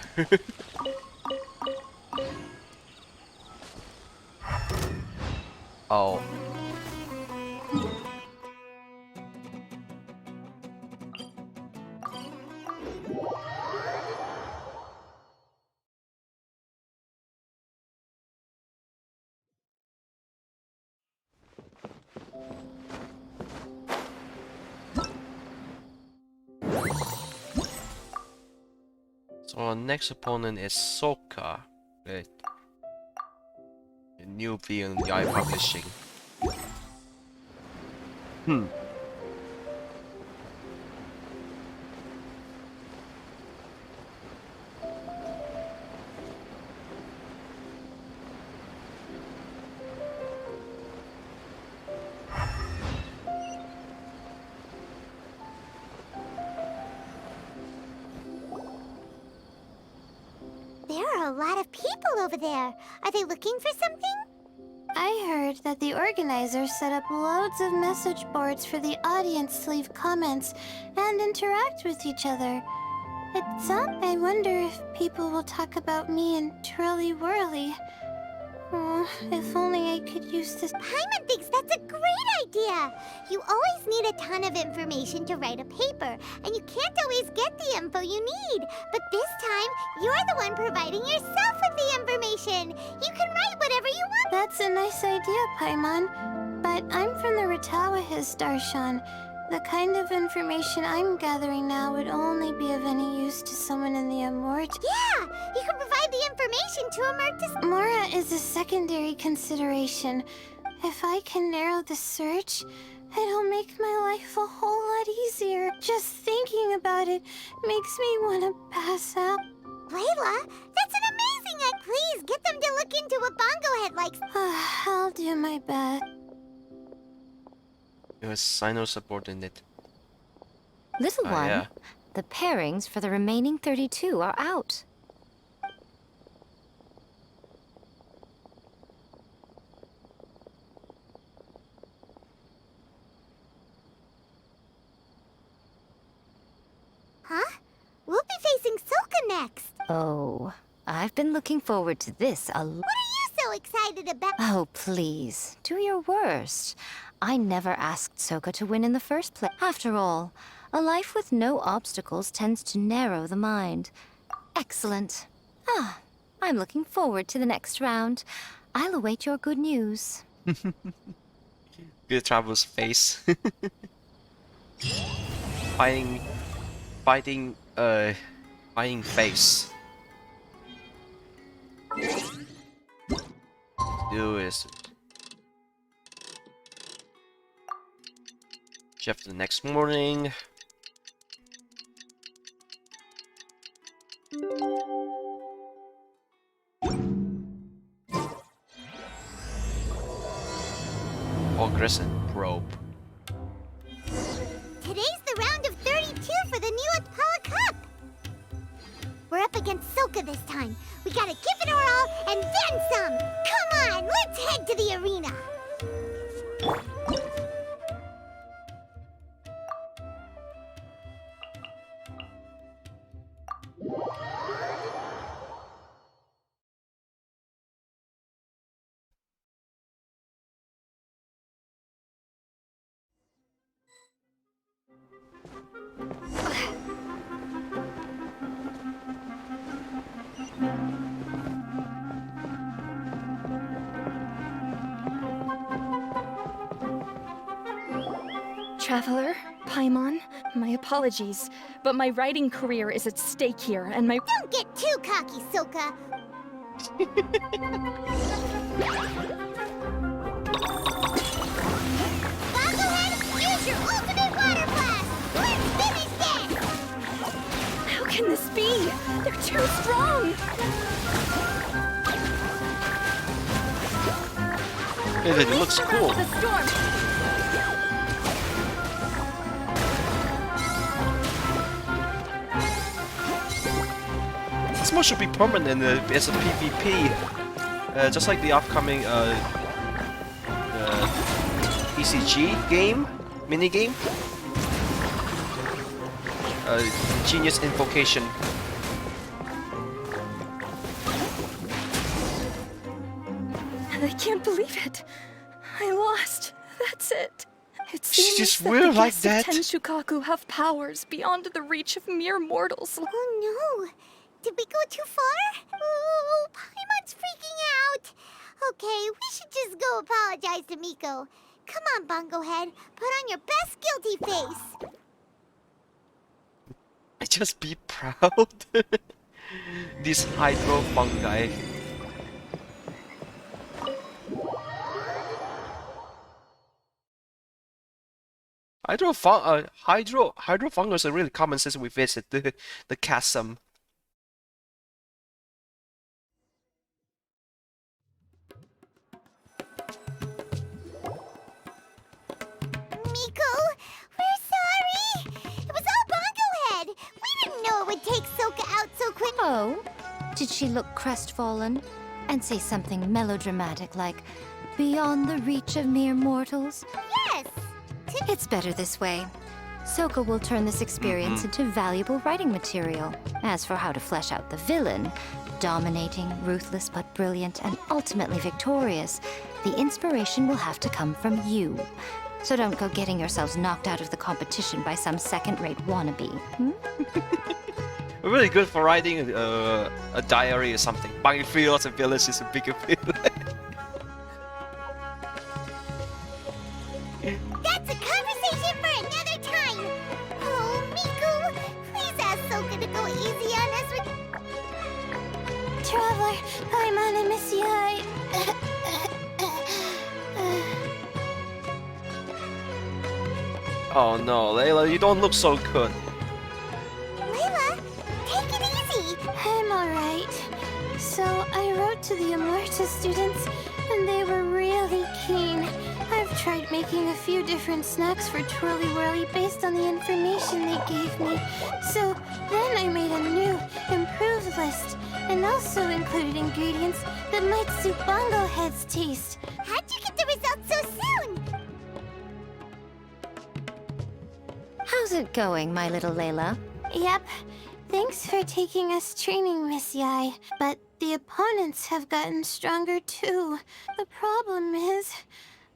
Oh. So our next opponent is Soka, a newbie in Yae Publishing.
There are a lot of people over there. Are they looking for something?
I heard that the organizers set up loads of message boards for the audience to leave comments and interact with each other. I wonder if people will talk about me and Twirly Whirly. Oh, if only I could use this.
Paimon thinks that's a great idea! You always need a ton of information to write a paper, and you can't always get the info you need. But this time, you're the one providing yourself with the information. You can write whatever you want.
That's a nice idea, Paimon. But I'm from the Ratawahiz, Darshan. The kind of information I'm gathering now would only be of any use to someone in the Amort.
Yeah! You can provide the information to Amortis.
Mora is a secondary consideration. If I can narrow the search, it'll make my life a whole lot easier. Just thinking about it makes me want to pass out.
Layla, that's an amazing idea! Please, get them to look into what Bongo-Head likes.
I'll do my best.
It was Sino-subordinate.
Little one,
Yeah.
the pairings for the remaining 32 are out.
Huh? We'll be facing Soka next.
Oh, I've been looking forward to this a lot.
What are you so excited about?
Oh, please, do your worst. I never asked Soka to win in the first place. After all, a life with no obstacles tends to narrow the mind. Excellent. I'm looking forward to the next round. I'll await your good news.
Good Travel's face. Fighting face. Do is Jeff the next morning. Progress and probe.
Today's the round of 32 for the new Apollo Cup. We're up against Soka this time. We gotta give it our all and then some. Come on, let's head to the arena.
Traveler, Paimon, my apologies, but my writing career is at stake here, and my—
Don't get too cocky, Soka. Bongo-Head, use your ultimate water blast. Let's finish this.
How can this be? They're too strong!
It looks cool.
The storm!
This mode should be permanent as a PvP, just like the upcoming ECG game, mini game. Genius Invocation.
I can't believe it. I lost. That's it. It
She's
seems
just
that
weird
the
like
guests
that.
of Tenshukaku have powers beyond the reach of mere mortals.
Oh no. Did we go too far? Oh, Paimon's freaking out. Okay, we should just go apologize to Miko. Come on, Bongo-Head. Put on your best guilty face.
Just be proud. These hydro fungi. Hydro fungus are really common since we visit the chasm.
Miko, we're sorry. It was all Bongo-Head. We didn't know it would take Soka out so quick.
Oh, did she look crestfallen? and say something melodramatic like, "Beyond the reach of mere mortals"?
Yes!
It's better this way. Soko will turn this experience into valuable writing material. As for how to flesh out the villain, dominating, ruthless but brilliant, and ultimately victorious, the inspiration will have to come from you. So don't go getting yourselves knocked out of the competition by some second-rate wannabe.
Really good for writing a diary or something. Buying fields and villages is a bigger field.
That's a conversation for another time! Oh, Miko, please ask Soka to go easy on us with...
Traveler, I'm on a miss Yae.
Oh no, Layla, you don't look so good.
Layla, take it easy!
I'm alright. So I wrote to the Amorta students, and they were really keen. I've tried making a few different snacks for Twirly Whirly based on the information they gave me. So then I made a new, improved list, and also included ingredients that might suit Bongo-Head's taste.
How'd you get the results so soon?
How's it going, my little Layla?
Yep. Thanks for taking us training, Miss Yae. But the opponents have gotten stronger too. The problem is,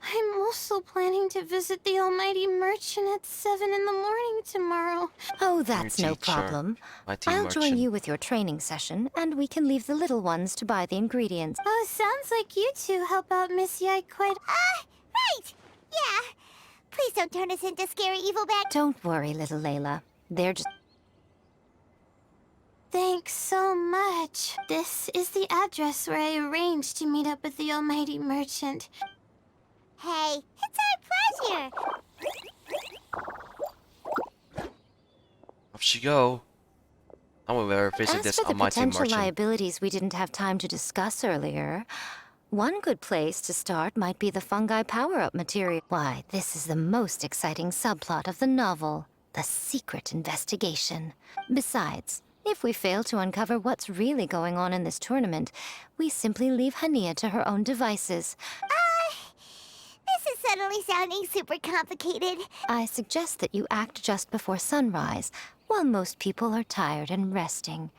I'm also planning to visit the Almighty Merchant at 7 in the morning tomorrow.
Oh, that's no
teacher,
problem.
mighty
I'll
merchant.
join you with your training session, and we can leave the little ones to buy the ingredients.
Oh, sounds like you two help out Miss Yae quite...
Right! Yeah. Please don't turn us into scary evil bad...
Don't worry, little Layla. They're just...
Thanks so much. This is the address where I arranged to meet up with the Almighty Merchant.
Hey, it's our pleasure!
Off she go. I'm gonna visit
As
this
for the
almighty
potential
merchant.
liabilities we didn't have time to discuss earlier, one good place to start might be the fungi power-up material. Why, this is the most exciting subplot of the novel, the secret investigation. Besides, if we fail to uncover what's really going on in this tournament, we simply leave Hania to her own devices.
This is suddenly sounding super complicated.
I suggest that you act just before sunrise, while most people are tired and resting.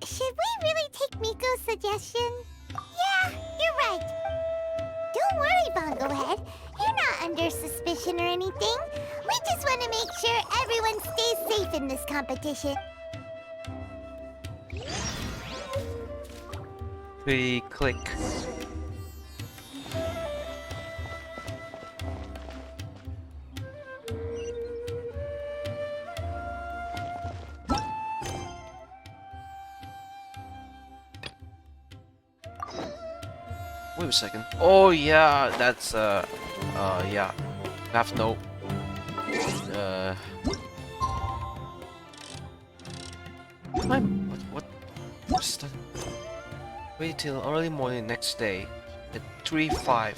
Should we really take Miko's suggestion? Yeah, you're right. Don't worry, Bongo-Head. You're not under suspicion or anything. We just want to make sure everyone stays safe in this competition.
We click. Wait a second. Oh yeah, that's yeah. Have no. What's that? Wait till early morning next day at 3:05.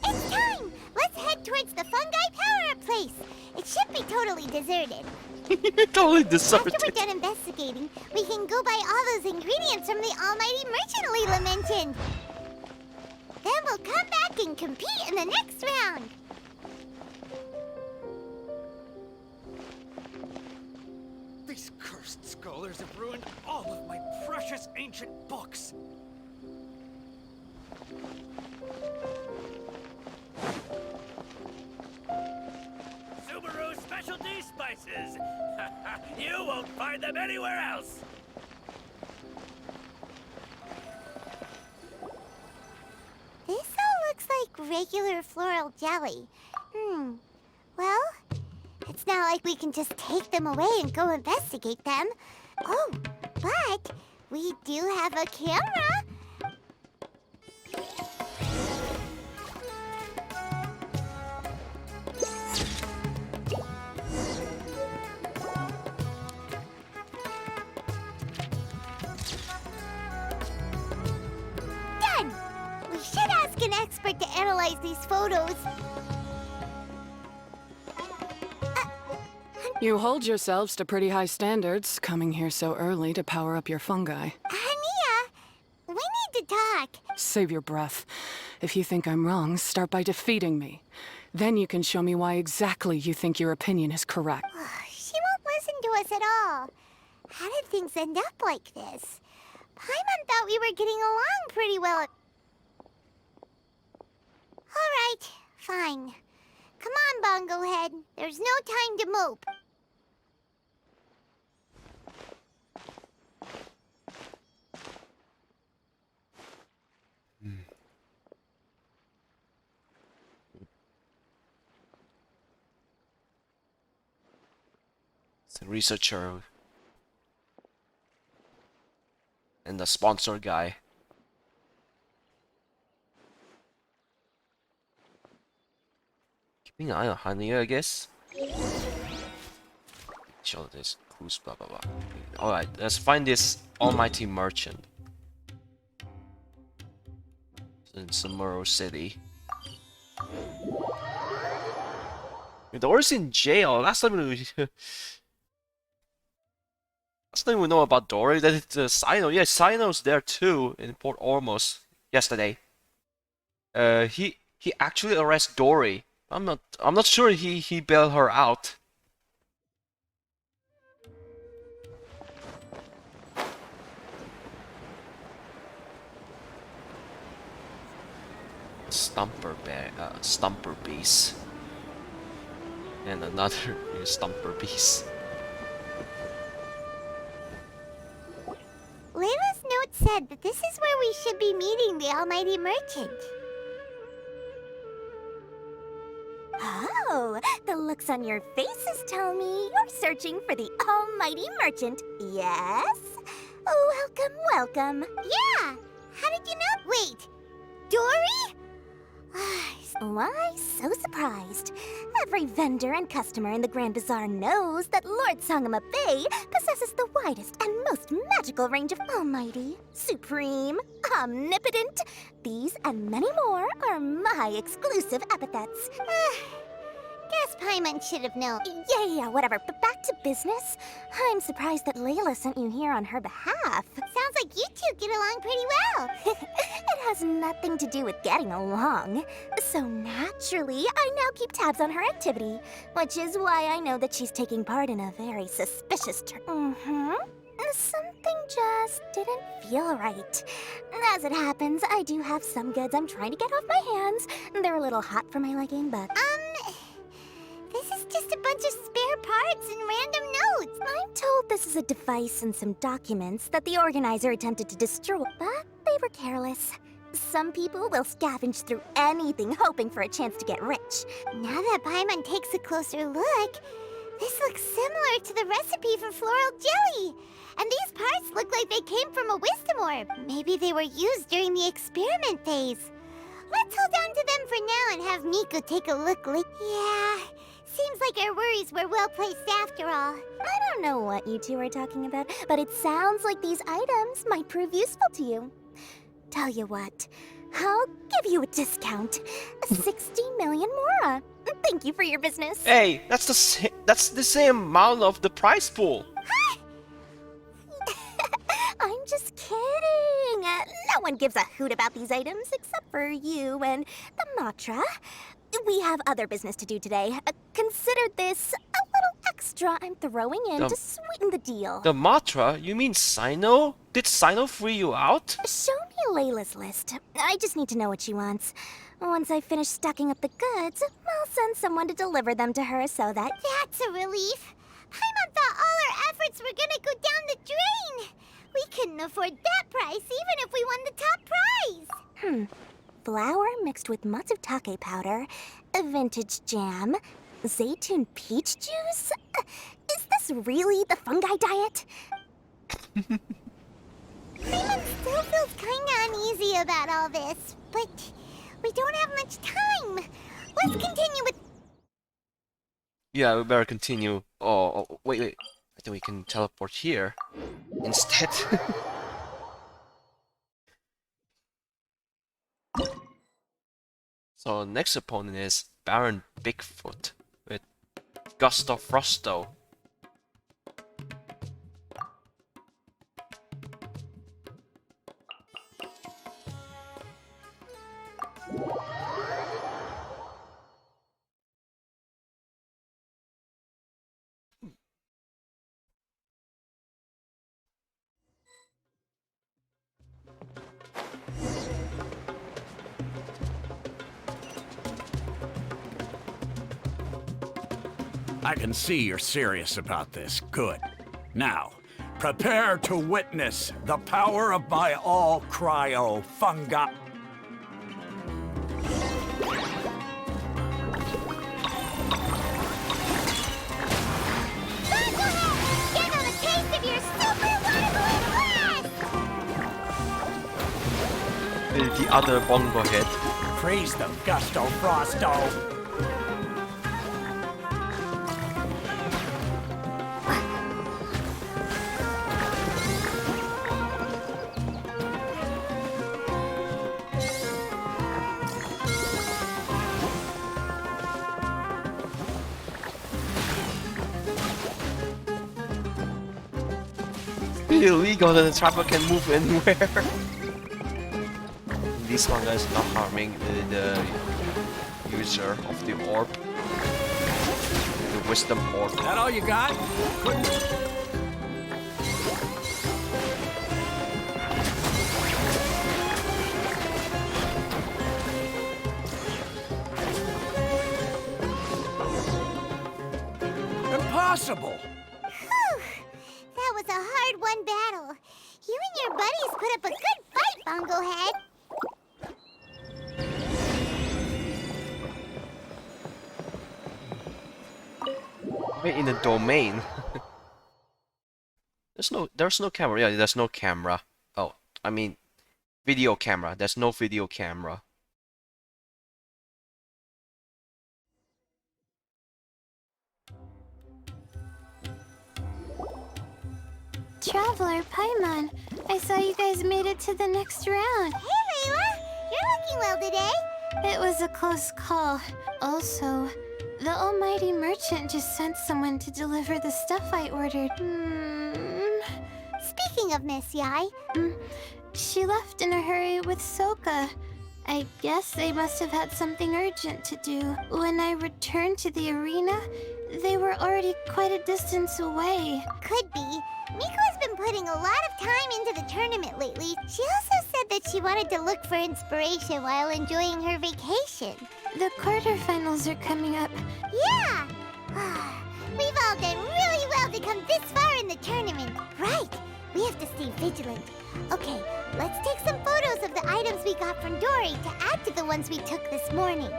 It's time! Let's head towards the fungi power-up place. It should be totally deserted.
Totally
After
deserted.
we're done investigating, we can go buy all those ingredients from the almighty merchant Layla mentioned. Then we'll come back and compete in the next round.
These cursed scholars have ruined all of my precious ancient books. Subaru specialty spices. You won't find them anywhere else.
This all looks like regular floral jelly. Well, it's not like we can just take them away and go investigate them. Oh, but we do have a camera. analyze these photos.
You hold yourselves to pretty high standards, coming here so early to power up your fungi.
Hania, we need to talk.
Save your breath. If you think I'm wrong, start by defeating me. Then you can show me why exactly you think your opinion is correct.
She won't listen to us at all. How did things end up like this? Paimon thought we were getting along pretty well. Alright, fine. Come on, Bongo-Head. There's no time to mope.
The researcher and the sponsor guy. Keeping an eye on Hania, I guess. Show this clues, blah blah blah. Alright, let's find this almighty merchant in Samuro City. Dory's in jail. Last time we know about Dory, that it's Sino. Yeah, Sino's there too in Port Ormos yesterday. He actually arrested Dory. I'm not sure he bailed her out. Stumper beast. And another stumper beast.
Layla's note said that this is where we should be meeting the Almighty Merchant.
Oh, the looks on your faces tell me you're searching for the Almighty Merchant, yes? Welcome, welcome.
Yeah! How did you know? Wait, Dory?
Why so surprised? Every vendor and customer in the Grand Bazaar knows that Lord Sangama Bay possesses the widest and most magical range of almighty, supreme, omnipotent. These and many more are my exclusive epithets.
Guess Paimon should have known.
Yeah, whatever. But back to business. I'm surprised that Layla sent you here on her behalf.
Sounds like you two get along pretty well.
It has nothing to do with getting along. So naturally, I now keep tabs on her activity, which is why I know that she's taking part in a very suspicious Something just didn't feel right. As it happens, I do have some goods I'm trying to get off my hands. They're a little hot for my liking, but...
This is just a bunch of spare parts and random notes.
I'm told this is a device and some documents that the organizer attempted to destroy, but they were careless. Some people will scavenge through anything hoping for a chance to get rich.
Now that Paimon takes a closer look, this looks similar to the recipe for floral jelly. And these parts look like they came from a wisdom orb. Maybe they were used during the experiment phase. Let's hold on to them for now and have Miko take a look later. Yeah, seems like our worries were well placed after all.
I don't know what you two are talking about, but it sounds like these items might prove useful to you. Tell you what, I'll give you a discount. 60 million mora. Thank you for your business.
Hey, that's the same amount of the prize pool.
I'm just kidding. No one gives a hoot about these items except for you and the Matra. We have other business to do today. Consider this a little extra I'm throwing in to sweeten the deal.
The Matra? You mean Sino? Did Sino free you out?
Show me Layla's list. I just need to know what she wants. Once I finish stocking up the goods, I'll send someone to deliver them to her so that...
That's a relief. Paimon thought all our efforts were gonna go down the drain. We couldn't afford that price even if we won the top prize.
Flour mixed with matsutake powder, a vintage jam, zaytun peach juice? Is this really the fungi diet?
Paimon still feels kinda uneasy about all this, but we don't have much time. Let's continue with...
Yeah, we better continue. Oh, wait. I think we can teleport here instead. So next opponent is Baron Bigfoot with Gusto Frosto.
I can see you're serious about this. Good. Now, prepare to witness the power of my all-cryo fungi.
Bongo-Head! Give them a taste of your super water blast!
The other Bongo-Head.
Freeze them, Gusto Frosto.
Illegal that the trapper can move anywhere. This one is not harming the user of the orb. The wisdom orb.
That all you got?
Impossible!
That was a hard-won battle. You and your buddies put up a good fight, Bongo-Head.
Wait, in the domain. There's no camera. Yeah, there's no camera. Oh, I mean, video camera. There's no video camera.
Traveler, Paimon, I saw you guys made it to the next round.
Hey, Layla! You're looking well today.
It was a close call. Also, the almighty merchant just sent someone to deliver the stuff I ordered.
Speaking of Miss Yae,
She left in a hurry with Soka. I guess they must have had something urgent to do. When I returned to the arena, they were already quite a distance away.
could be. Miko has been putting a lot of time into the tournament lately. She also said that she wanted to look for inspiration while enjoying her vacation.
The quarterfinals are coming up.
Yeah! We've all done really well to come this far in the tournament. Right! We have to stay vigilant. Okay, let's take some photos of the items we got from Dory to add to the ones we took this morning.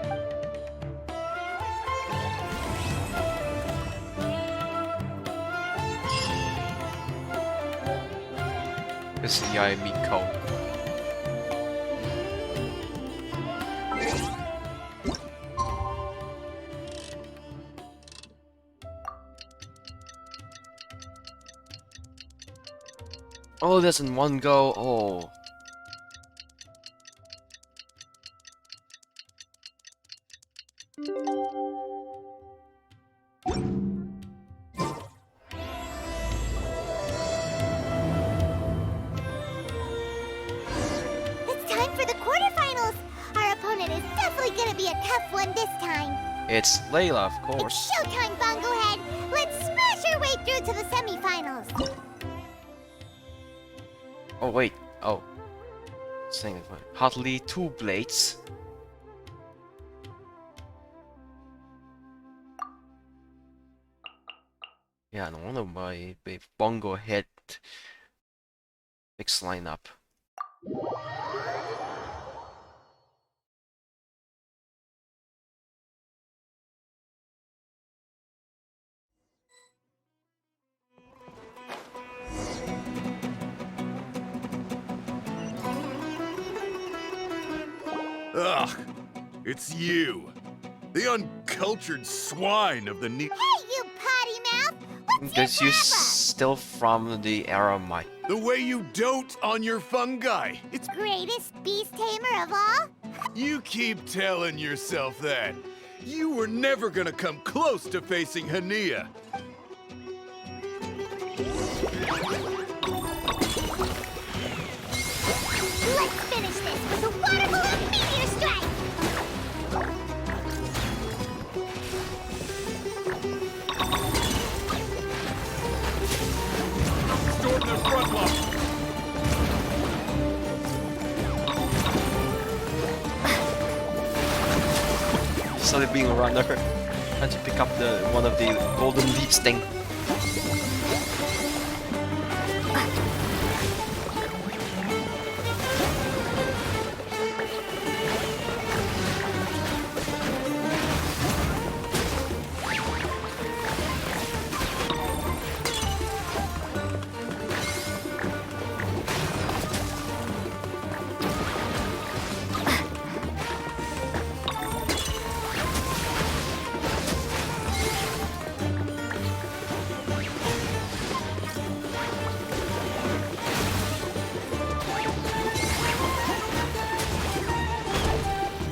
This is Yae Miko. Oh, that's in one go. Oh.
It's time for the quarterfinals. Our opponent is definitely gonna be a tough one this time.
It's Layla, of course.
It's showtime, Bongo-Head. Let's smash our way through to the semifinals.
Oh, wait. Oh. Saying it. Hardly 2 blades. Yeah, no wonder my Bongo-Head mixed lineup.
Ugh, it's you. The uncultured swine of the
Hey, you potty mouth! What's
Because
your
you're
problem?
still from the Eremite.
The way you dote on your fungi. It's
Greatest beast tamer of all?
You keep telling yourself that. You were never gonna come close to facing Hania.
Let's finish this with a water balloon meteor strike!
Storm their front line.
Started being a runner, trying to pick up one of the golden leaves thing.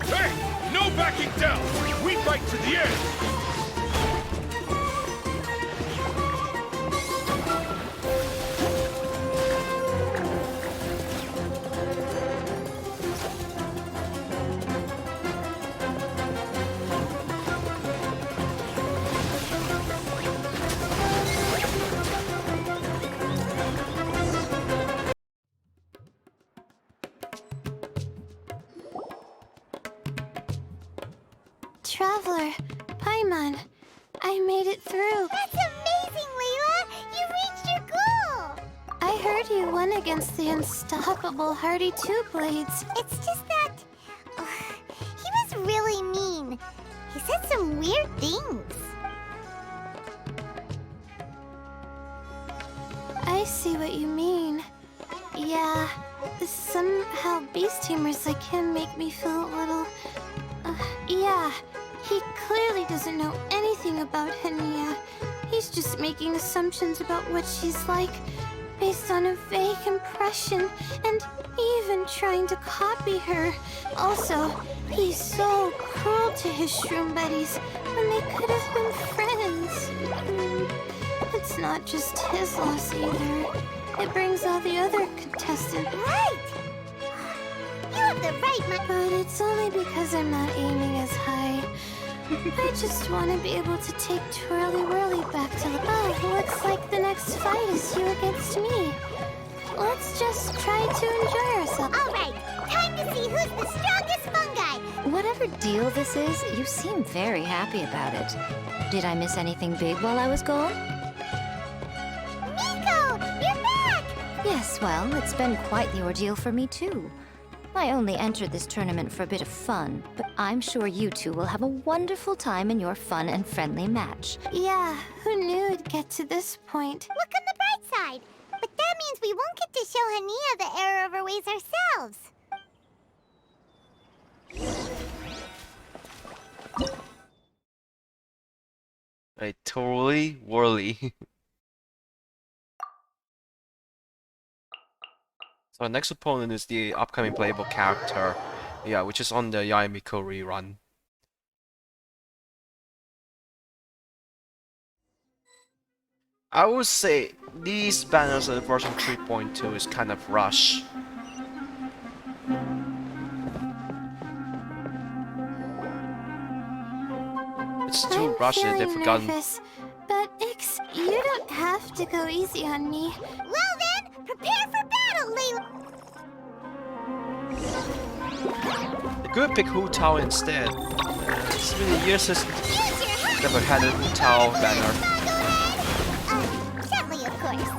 Hey! No backing down! We fight to the end!
Traveler, Paimon, I made it through.
That's amazing, Layla! You reached your goal!
I heard you won against the unstoppable Hardy Two Blades.
It's just that... he was really mean. He said some weird things.
I see what you mean. Yeah, somehow beast tamers like him make me feel a little... yeah, he clearly doesn't know anything about Hania. He's just making assumptions about what she's like, based on a vague impression, and even trying to copy her. Also, he's so cruel to his shroom buddies when they could have been friends. It's not just his loss either. It brings all the other contestants.
Right! You have the right mind.
But it's only because I'm not aiming as high. I just want to be able to take Twirly Whirly back to the... Oh, looks like the next fight is you against me. Let's just try to enjoy ourselves.
All right, time to see who's the strongest fungi.
Whatever deal this is, you seem very happy about it. Did I miss anything big while I was gone?
Miko, you're back!
Yes, well, it's been quite the ordeal for me too. I only entered this tournament for a bit of fun, but I'm sure you two will have a wonderful time in your fun and friendly match.
Yeah, who knew it'd get to this point?
Look on the bright side. But that means we won't get to show Hania the error of her ways ourselves.
Right, totally whirly. So our next opponent is the upcoming playable character, yeah, which is on the Yae Miko rerun. I would say these banners at version 3.2 is kind of rush. It's too rushed that they've forgotten.
Nervous, but you don't have to go easy on me.
Well then, prepare for battle, Layla!
They could pick Hu Tao instead. It's been years since never had a Hu Tao banner.
Bongo-Head! Gently, of course.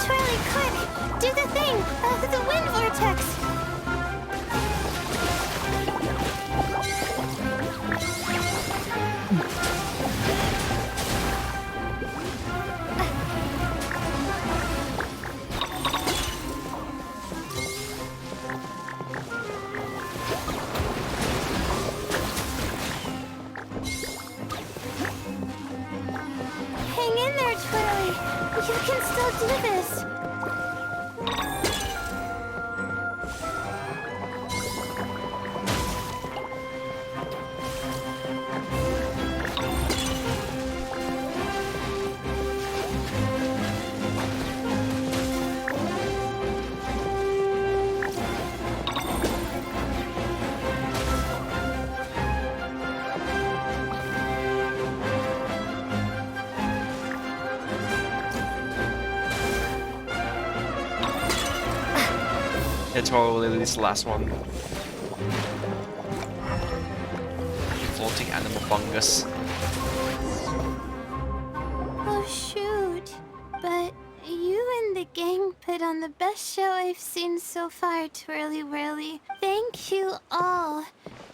Twirly, quick! Do the thing! The wind vortex! this.
It's probably this last one. Floating animal fungus.
Oh, shoot. But you and the gang put on the best show I've seen so far, Twirly Whirly. Thank you all.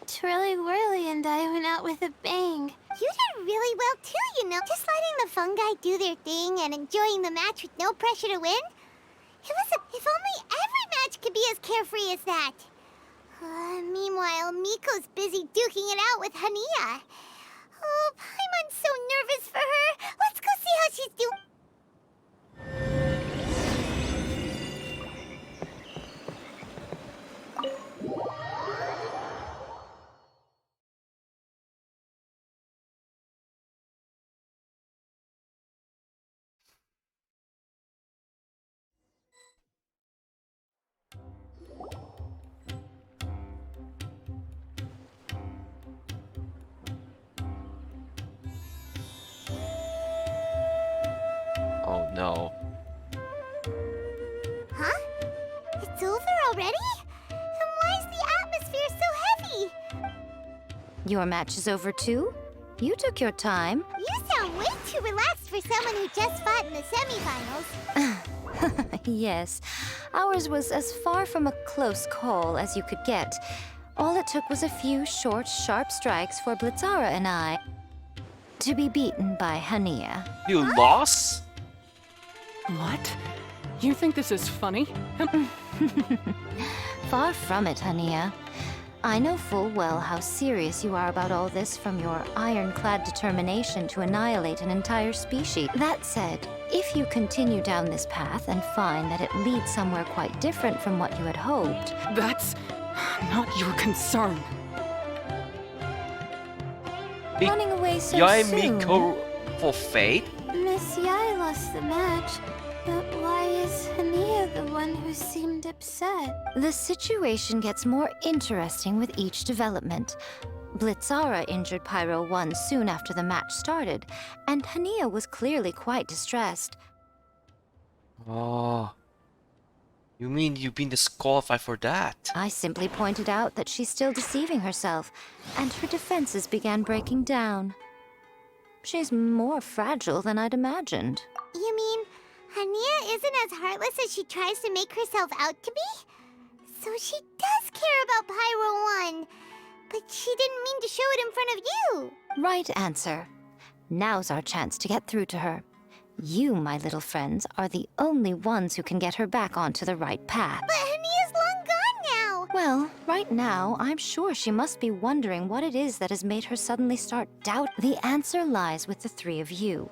Twirly Whirly and I went out with a bang.
You did really well too, you know. Just letting the fungi do their thing and enjoying the match with no pressure to win. If only every match could be as carefree as that. Meanwhile, Miko's busy duking it out with Hania. Oh, Paimon's so nervous for her. Let's go see how she's doing.
Oh no.
Huh? It's over already? Then why is the atmosphere so heavy?
Your match is over too? You took your time.
You sound way too relaxed for someone who just fought in the semifinals.
Yes, ours was as far from a close call as you could get. All it took was a few short, sharp strikes for Blitzara and I to be beaten by Hania.
You lost?
What? You think this is funny?
Far from it, Hania. I know full well how serious you are about all this, from your ironclad determination to annihilate an entire species. That said, if you continue down this path and find that it leads somewhere quite different from what you had hoped...
That's not your concern.
Running away so
Yae
soon...
Miko for fate?
Miss Yae lost the match, but why is Hania the one who seemed upset?
The situation gets more interesting with each development. Blitzara injured Pyro 1 soon after the match started, and Hania was clearly quite distressed.
Oh. You mean you've been disqualified for that?
I simply pointed out that she's still deceiving herself, and her defenses began breaking down. She's more fragile than I'd imagined.
You mean Hania isn't as heartless as she tries to make herself out to be? So she does care about Pyro 1, but she didn't mean to show it in front of you.
Right answer. Now's our chance to get through to her. You, my little friends, are the only ones who can get her back onto the right path.
But Hania's long gone now.
Well, right now, I'm sure she must be wondering what it is that has made her suddenly start doubt. The answer lies with the three of you.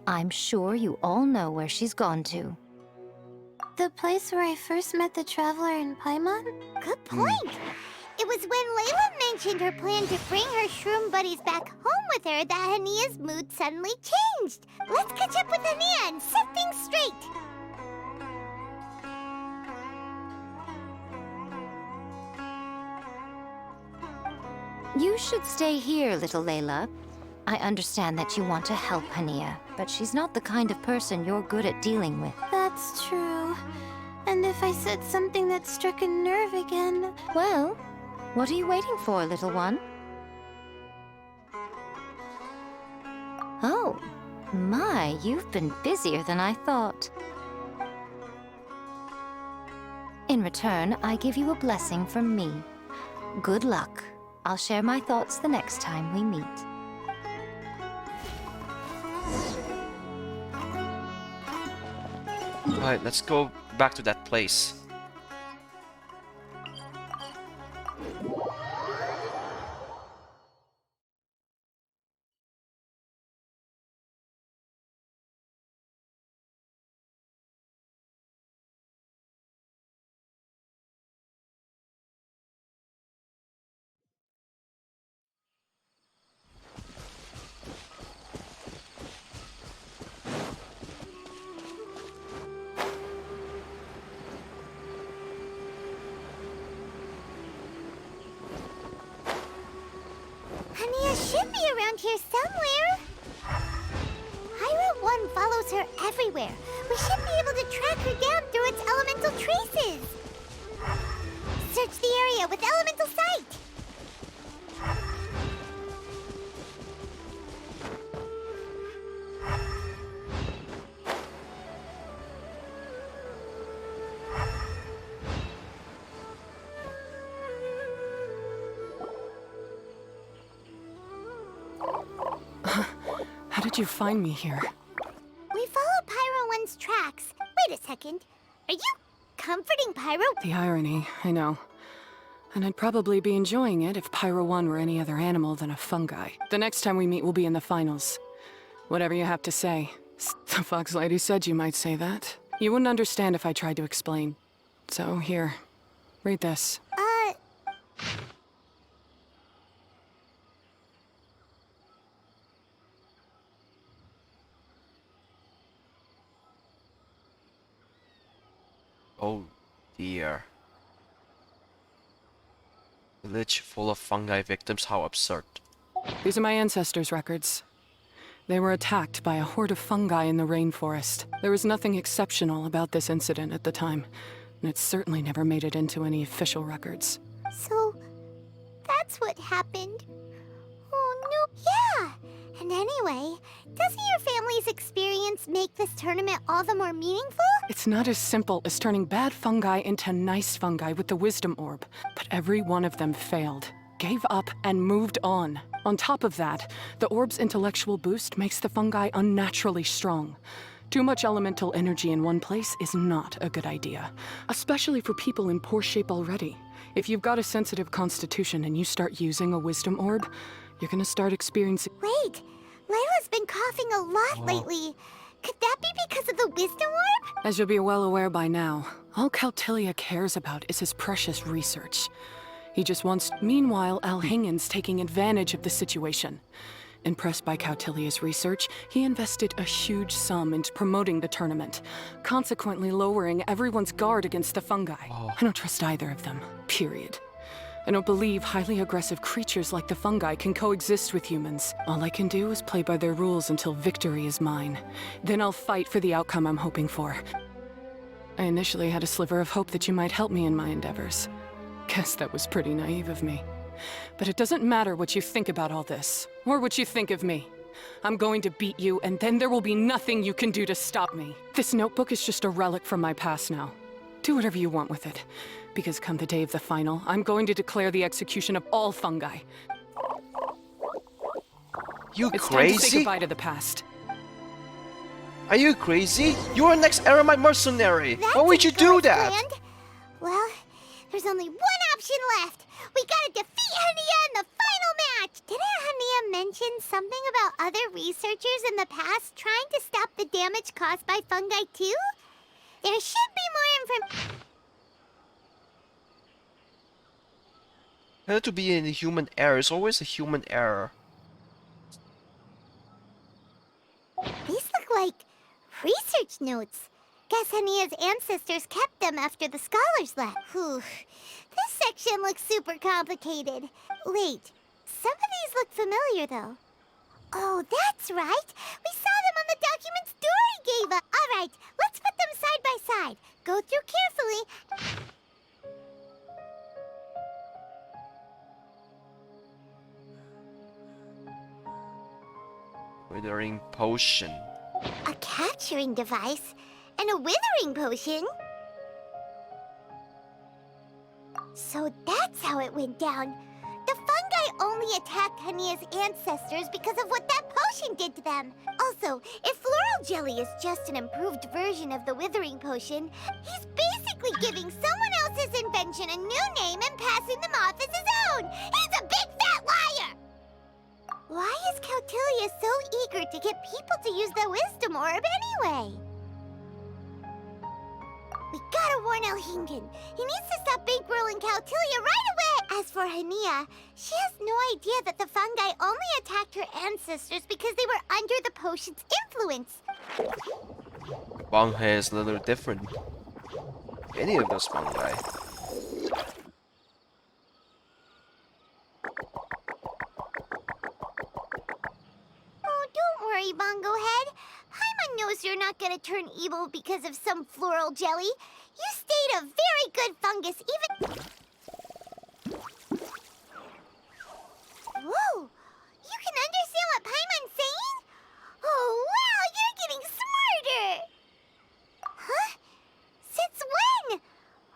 I'm sure you all know where she's gone to.
The place where I first met the traveler in Paimon?
Good point. It was when Layla mentioned her plan to bring her shroom buddies back home with her that Hania's mood suddenly changed. Let's catch up with Hania and set things straight.
You should stay here, little Layla. I understand that you want to help Hania, but she's not the kind of person you're good at dealing with.
That's true. And if I said something that struck a nerve again...
Well, what are you waiting for, little one? Oh, my, you've been busier than I thought. In return, I give you a blessing from me. Good luck. I'll share my thoughts the next time we meet.
Alright, let's go back to that place.
should be around here somewhere. Pyro 1 follows her everywhere. We should be able to track her down through its elemental traces. Search the area with elemental sight.
How did you find me here?
We followed Pyro 1's tracks. Wait a second. Are you comforting Pyro?
The irony, I know. And I'd probably be enjoying it if Pyro 1 were any other animal than a fungi. The next time we meet, we'll be in the finals. Whatever you have to say. The Fox Lady said you might say that. You wouldn't understand if I tried to explain. So, here. Read this.
Oh dear. Village full of fungi victims, how absurd.
These are my ancestors' records. They were attacked by a horde of fungi in the rainforest. There was nothing exceptional about this incident at the time, and it certainly never made it into any official records.
So, that's what happened. Oh no. Yeah! And anyway, doesn't your family's experience make this tournament all the more meaningful?
It's not as simple as turning bad fungi into nice fungi with the wisdom orb, but every one of them failed, gave up, and moved on. On top of that, the orb's intellectual boost makes the fungi unnaturally strong. Too much elemental energy in one place is not a good idea, especially for people in poor shape already. If you've got a sensitive constitution and you start using a wisdom orb, you're gonna start experiencing—
Wait, Layla's been coughing a lot lately. Could that be because of the wisdom orb?
As you'll be well aware by now, all Cautilia cares about is his precious research. He just wants— Meanwhile, Alhingen's taking advantage of the situation. Impressed by Cautilia's research, he invested a huge sum into promoting the tournament, consequently lowering everyone's guard against the fungi. I don't trust either of them, period. I don't believe highly aggressive creatures like the fungi can coexist with humans. All I can do is play by their rules until victory is mine. Then I'll fight for the outcome I'm hoping for. I initially had a sliver of hope that you might help me in my endeavors. Guess that was pretty naive of me. But it doesn't matter what you think about all this, or what you think of me. I'm going to beat you, and then there will be nothing you can do to stop me. This notebook is just a relic from my past now. Do whatever you want with it. Because come the day of the final, I'm going to declare the execution of all fungi.
You
It's time to say
crazy?
goodbye to the past.
Are you crazy? You're our next Eremite mercenary.
That's
Why would you do that?
planned. Well, there's only one option left. We gotta defeat Hania in the final match. Didn't Hania mention something about other researchers in the past trying to stop the damage caused by fungi too? There should be more information.
Had to be a human error. It's always a human error.
These look like research notes. Guess Hania's ancestors kept them after the scholars left. Whew. This section looks super complicated. Wait, some of these look familiar though. Oh, that's right. We saw them on the documents Dory gave us. All right, let's put them side by side. Go through carefully.
Withering potion.
A capturing device and a withering potion. So that's how it went down. The fungi only attacked Hania's ancestors because of what that potion did to them. Also, if floral jelly is just an improved version of the withering potion, he's basically giving someone else's invention a new name and passing them off as his own. He's a big fat liar! Why is Cautilia so eager to get people to use the wisdom orb anyway? We gotta warn Alhingen. He needs to stop bankrolling Cautilia right away! As for Hania, she has no idea that the fungi only attacked her ancestors because they were under the potion's influence.
Bongo-Head is a little different. Any of those fungi.
promise you're not gonna turn evil because of some floral jelly? You stayed a very good fungus, even... Whoa! You can understand what Paimon's saying? Oh, wow, you're getting smarter! Huh? Since when?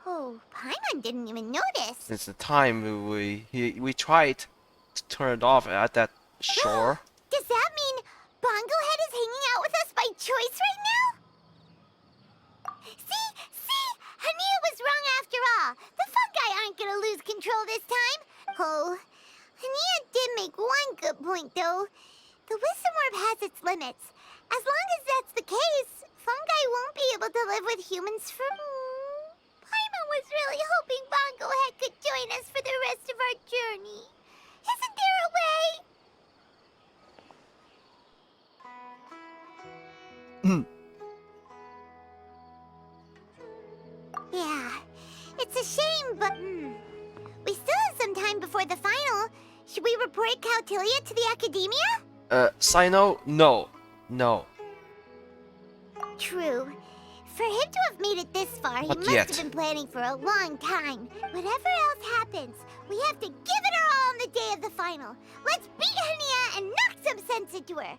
Oh, Paimon didn't even notice.
Since the time we tried to turn it off at that shore.
Does that mean Bongo-Head is hanging out with us by choice right now? See? Hania was wrong after all. The fungi aren't gonna lose control this time. Oh, Hania did make one good point, though. The wisdom orb has its limits. As long as that's the case, fungi won't be able to live with humans for... Paimon was really hoping Bongo-Head could join us for the rest of our journey. Isn't there a way? Yeah, it's a shame, but we still have some time before the final. Should we report Cautilia to the academia?
Sino? No.
True. For him to have made it this far, he
Not
must
yet.
have been planning for a long time. Whatever else happens, we have to give it our all on the day of the final. Let's beat Hania and knock some sense into her.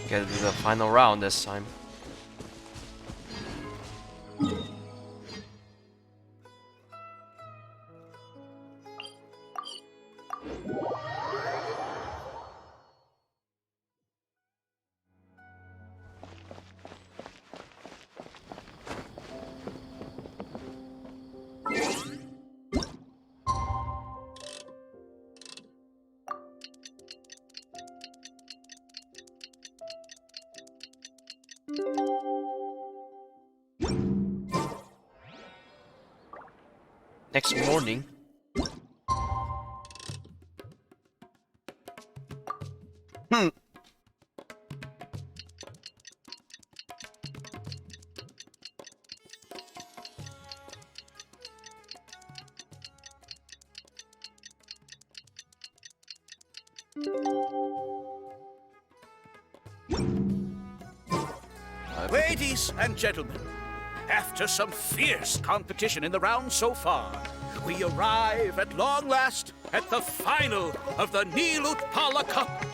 Get to the final round this time. Next morning.
Ladies and gentlemen, after some fierce competition in the round so far, we arrive at long last at the final of the Nilut Pala Cup.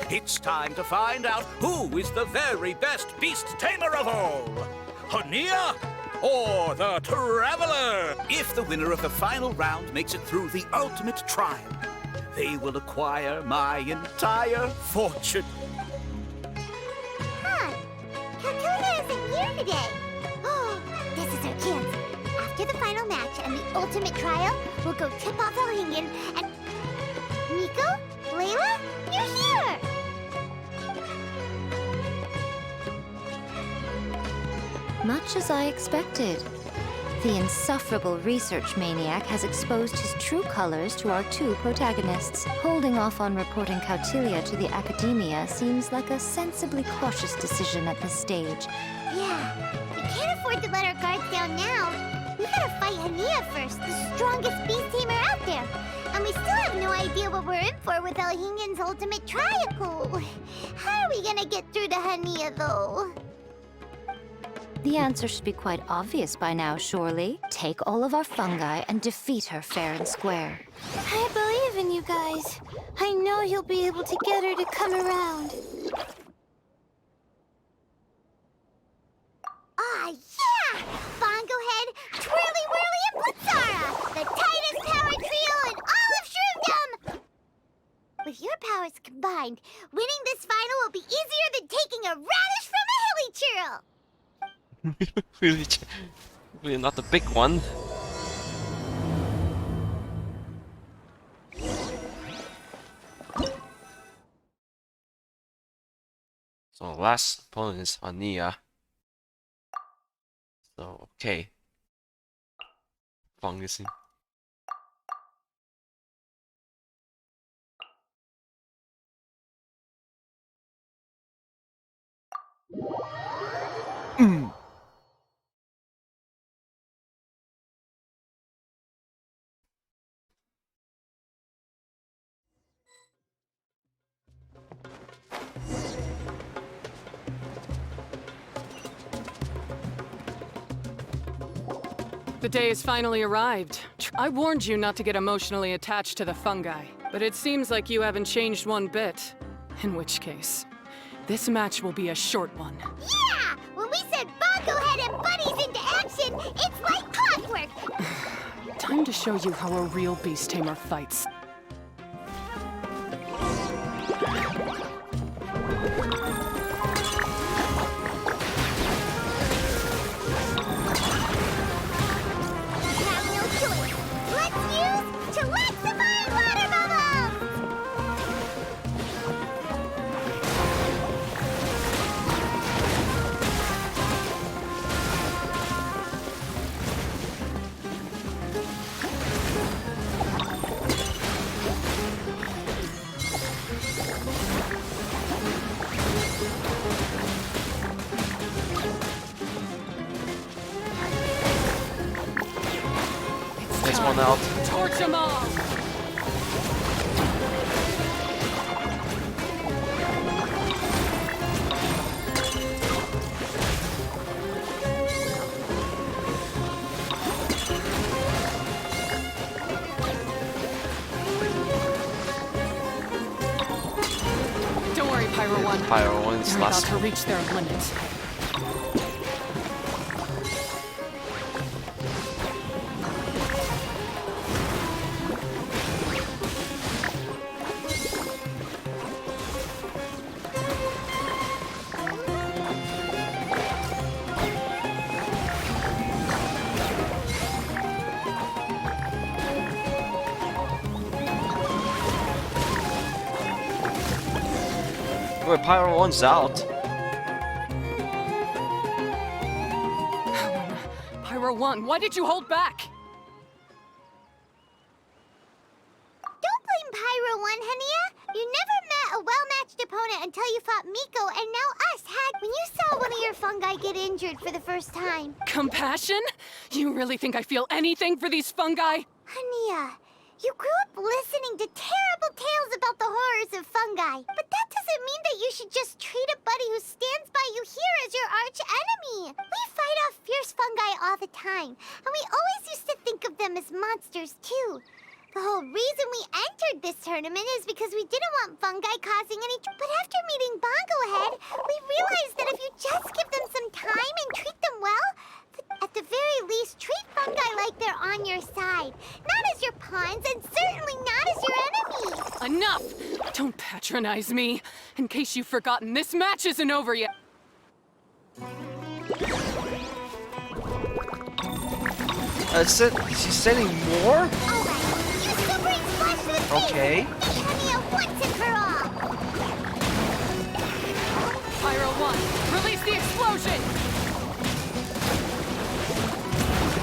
It's time to find out who is the very best beast tamer of all, Hania or the Traveler. If the winner of the final round makes it through the ultimate trial, they will acquire my entire fortune.
Huh. Cautilia isn't here today. Oh, this is our chance. After the final match and the ultimate trial, we'll go tip off Elhingen and... Miko? Layla? You're here!
Much as I expected. The insufferable research maniac has exposed his true colors to our two protagonists. Holding off on reporting Cautilia to the academia seems like a sensibly cautious decision at this stage.
Yeah, we can't afford to let our guards down now. We gotta fight Hania first, the strongest beast tamer out there. And we still have no idea what we're in for with Elhingen's ultimate trial. How are we gonna get through to Hania, though?
The answer should be quite obvious by now, surely. Take all of our fungi and defeat her fair and square.
I believe in you guys. I know you'll be able to get her to come around.
Ah, yeah! Bongo-Head, Twirly-Whirly, and Blitzara! The tightest power trio in all of Shroomdom! With your powers combined, winning this final will be easier than taking a radish from a hilly churl!
really not the big one. So last opponent is Ania. So okay. Fungus.
the day has finally arrived. I warned you not to get emotionally attached to the fungi, but it seems like you haven't changed one bit. In which case, this match will be a short one.
Yeah! When we send Bongo-Head and buddies into action, it's like clockwork!
Time to show you how a real beast tamer fights.
Have no choice. Let's use Chillaxify water bubbles!
Takes one out.
Torch them all! Don't worry, Pyro 1.
Pyro 1 is
They're about
last.
to reach their limits.
Wait, Pyro 1's out.
Pyro 1, why did you hold back?
Don't blame Pyro 1, Hania. You never met a well-matched opponent until you fought Miko, and now us had when you saw one of your fungi get injured for the first time.
Compassion? You really think I feel anything for these fungi?
Hania, you grew up listening to terrible tales about the horrors of fungi, but that doesn't mean that you should just treat a buddy who stands by you here as your arch enemy. We fight off fierce fungi all the time, and we always used to think of them as monsters too. The whole reason we entered this tournament is because we didn't want fungi causing any but after meeting Bongo-Head, we realized that if you just give them some time and treat them well, at the very least, treat fungi like they're on your side. Not as your pawns, and certainly not as your enemies.
Enough! Don't patronize me. In case you've forgotten, this match isn't over yet.
Is he sending more?
Alright, you super splash with me.
Okay.
Finish Hania once and for all.
Pyro 1, release the explosion!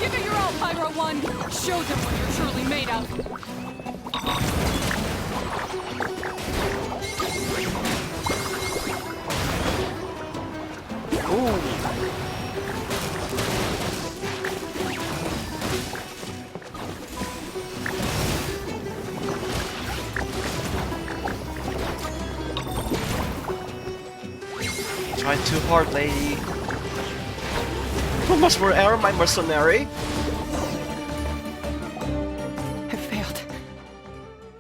Give it your all, Pyro 1! Show them what you're truly made of!
Ooh. Trying too hard, lady. How much more Eremite mercenary?
I failed.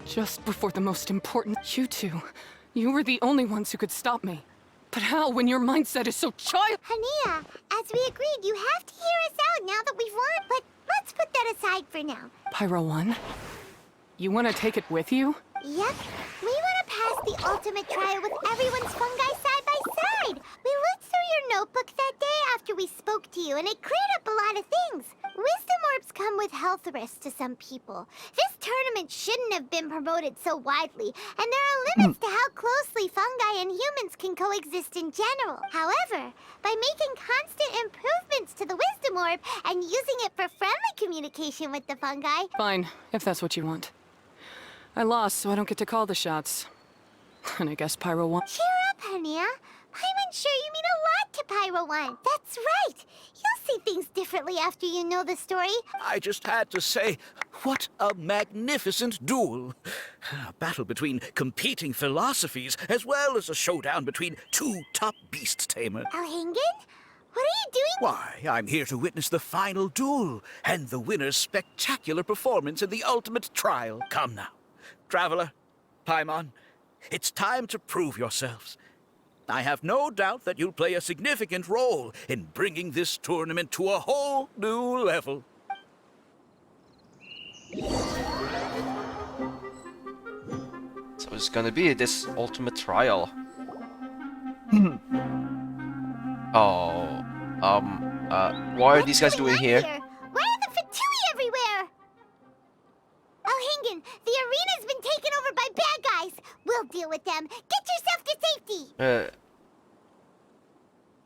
Just before the most important. You two. You were the only ones who could stop me. But how when your mindset is so child?
Hania, as we agreed, you have to hear us out now that we've won. But let's put that aside for now.
Pyro 1? You want to take it with you?
Yep, we want to pass the ultimate trial with everyone's fungi side by side. We looked through your notebook that day after we spoke to you, and it cleared up a lot of things. Wisdom orbs come with health risks to some people. This tournament shouldn't have been promoted so widely, and there are limits to how closely fungi and humans can coexist in general. However, by making constant improvements to the Wisdom Orb and using it for friendly communication with the fungi,
Fine, if that's what you want. I lost, so I don't get to call the shots. And I guess Pyro 1.
cheer up, Hania. I'm sure you mean a lot to Pyro 1. That's right. You'll see things differently after you know the story.
I just had to say, what a magnificent duel. A battle between competing philosophies, as well as a showdown between two top beast tamers.
Alhingen? What are you doing?
Why, I'm here to witness the final duel and the winner's spectacular performance in the ultimate trial. Come now, Traveler, Paimon, it's time to prove yourselves. I have no doubt that you'll play a significant role in bringing this tournament to a whole new level.
So it's gonna be this ultimate trial. What are these guys doing here?
Why are the Fatuus everywhere? Oh, Hingen, the arena's been taken over by bad guys. We'll deal with them. Get yourself to safety.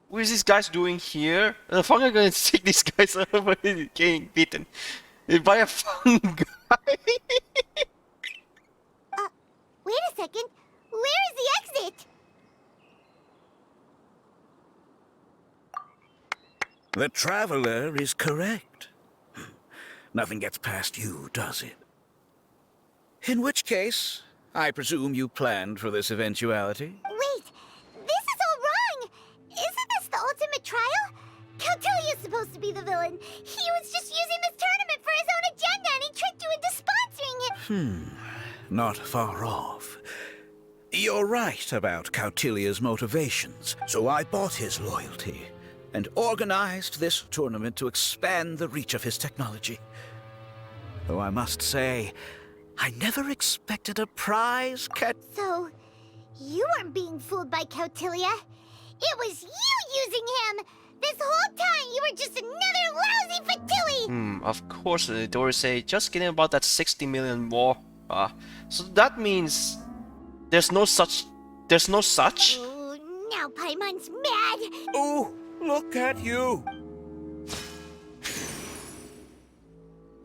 What is these guys doing here? The fungi are gonna take these guys over getting beaten by a fungi.
Wait a second. Where is the exit?
The Traveler is correct. Nothing gets past you, does it? In which case, I presume you planned for this eventuality?
Wait, this is all wrong. Isn't this the ultimate trial? Cautilia's supposed to be the villain. He was just using this tournament for his own agenda and he tricked you into sponsoring it.
Not far off. You're right about Cautilia's motivations, so I bought his loyalty and organized this tournament to expand the reach of his technology. Though I must say, I never expected a prize,
So, you weren't being fooled by Cautilia. It was you using him. This whole time, you were just another lousy Fatui.
Of course, Dorisay, just kidding about that 60 million more. So that means there's no such.
Oh, now Paimon's mad.
Oh, look at you!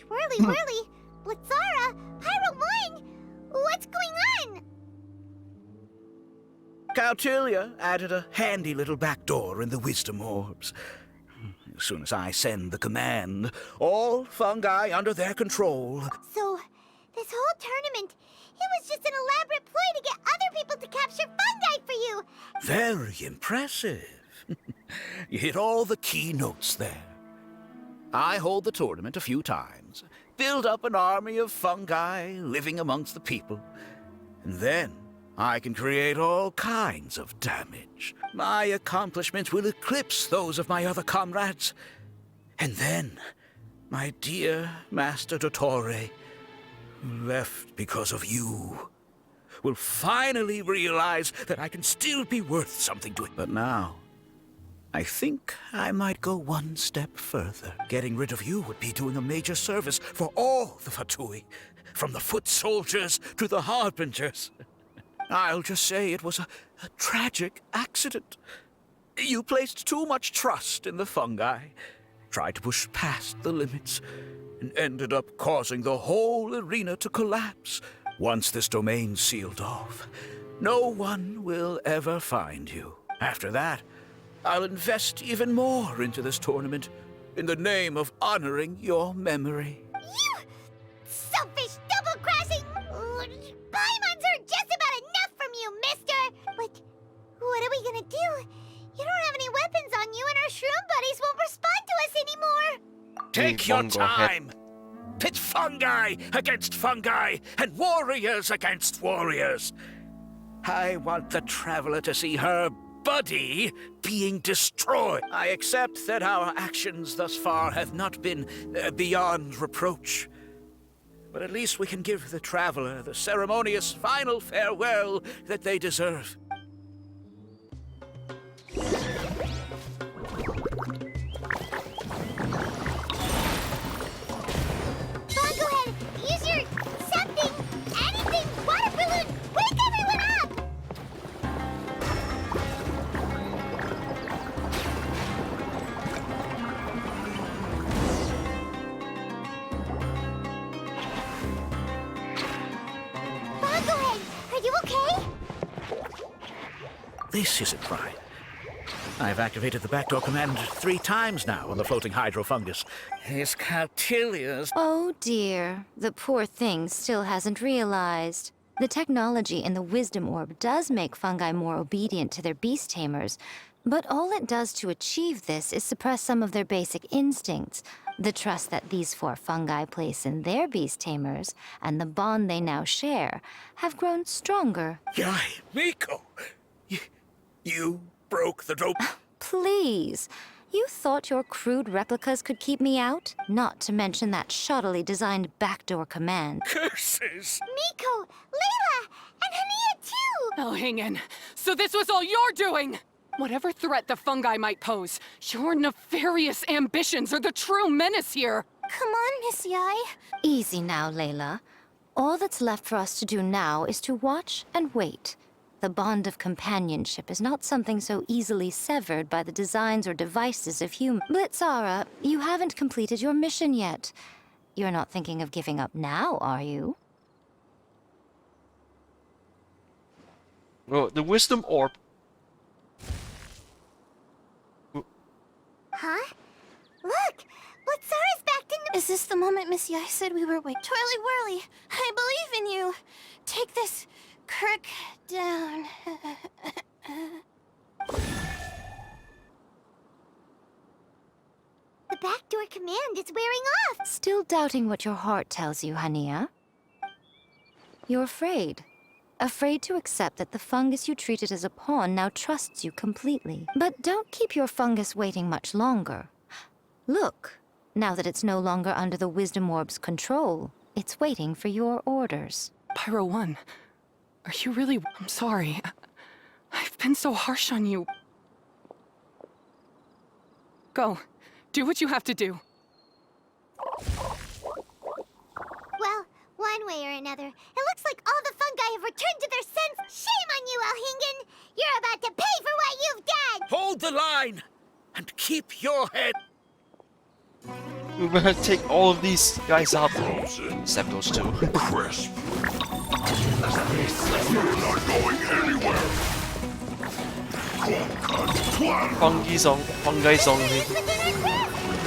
Whirly, whirly, Blitzara, Pyro 1, what's going on?
Cautilia added a handy little back door in the wisdom orbs. As soon as I send the command, all fungi under their control.
So, this whole tournament, it was just an elaborate ploy to get other people to capture fungi for you.
Very impressive. You hit all the key notes there. I hold the tournament a few times, build up an army of fungi living amongst the people, and then I can create all kinds of damage. My accomplishments will eclipse those of my other comrades. And then, my dear Master Dottore, who left because of you, will finally realize that I can still be worth something to him. But now, I think I might go one step further. Getting rid of you would be doing a major service for all the Fatui, from the foot soldiers to the harbingers. I'll just say it was a tragic accident. You placed too much trust in the fungi, tried to push past the limits, and ended up causing the whole arena to collapse. Once this domain's sealed off, no one will ever find you. After that, I'll invest even more into this tournament in the name of honoring your memory.
You selfish double-crossing! Paimon's heard just about enough from you, mister! But what are we gonna do? You don't have any weapons on you and our shroom buddies won't respond to us anymore!
Take your
Bongo-Head.
time! Pit fungi against fungi and warriors against warriors! I want the Traveler to see her buddy being destroyed. I accept that our actions thus far have not been beyond reproach. But at least we can give the Traveler the ceremonious final farewell that they deserve.
Bongo-Head, use your something, anything, water balloon! Wake everyone up! Bongo-Head, are you okay?
This isn't right. I've activated the backdoor command 3 times now on the floating hydrofungus. It's Cautilia's.
Oh dear, the poor thing still hasn't realized. The technology in the wisdom orb does make fungi more obedient to their beast tamers, But all it does to achieve this is suppress some of their basic instincts. The trust that these 4 fungi place in their beast tamers, and the bond they now share, have grown stronger.
Yae Miko! You broke the rope.
Please. You thought your crude replicas could keep me out? Not to mention that shoddily designed backdoor command.
Curses!
Miko, Layla, and Hania too!
Oh, hang in. So this was all you're doing! Whatever threat the fungi might pose, your nefarious ambitions are the true menace here!
Come on, Miss Yae.
Easy now, Layla. All that's left for us to do now is to watch and wait. The bond of companionship is not something so easily severed by the designs or devices of humans. Blitzara, you haven't completed your mission yet. You're not thinking of giving up now, are you?
Oh, the wisdom orb.
Huh? Look! Blitzara's back in the...
Is this the moment Miss Yae said we were waiting? Twirly whirly, I believe in you. Take this crook down.
The backdoor command is wearing off!
Still doubting what your heart tells you, Hania? You're afraid. Afraid to accept that the fungus you treated as a pawn now trusts you completely. But don't keep your fungus waiting much longer. Look, now that it's no longer under the Wisdom Orb's control, it's waiting for your orders.
Pyro 1, are you really... I'm sorry. I've been so harsh on you. Go. Do what you have to do.
Well, one way or another, it looks like all the fungi have returned to their sense. Shame on you, Elhingen! You're about to pay for what you've done!
Hold the line! And keep your head...
We better take all of these guys out. Except those 2.
Crisp. You're not going anywhere.
Fungi only.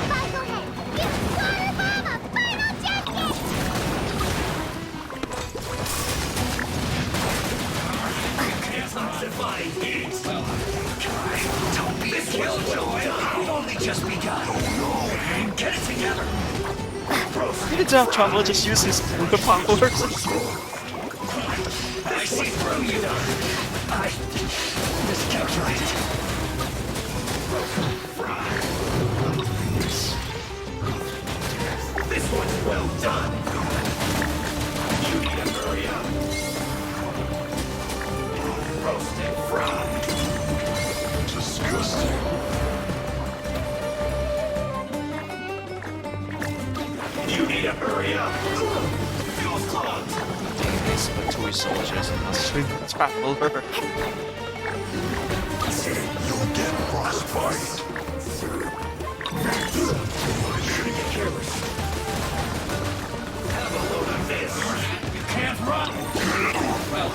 Bongo-Head, you water bomb a final jacket!
Don't be a killjoy. We've only just begun. Get it together.
He didn't have trouble, just use his powers.
I see through you. I miscalculated. This one's well done. You need to hurry up. Roasted fried.
Disgusting.
You need to hurry up. Fuel's clogged.
These Fatuus soldiers and a swing traveler.
You'll get frostbite.
Shouldn't get careless. Have a load of this. You can't run. Well,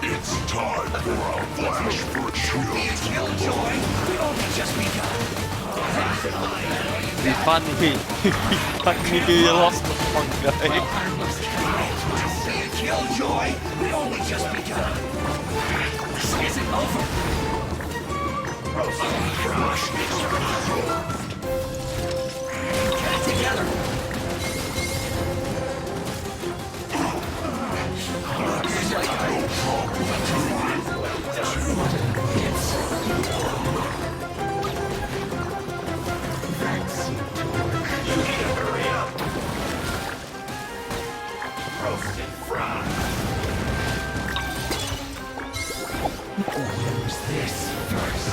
It's time for our flash for
be a
chill.
killjoy. We only just begun.
Be funny. You lost the fungi.
Be a killjoy. We only just begun. This isn't over. Get it together. Looks like you need to hurry up. Roasted fried. Use this first.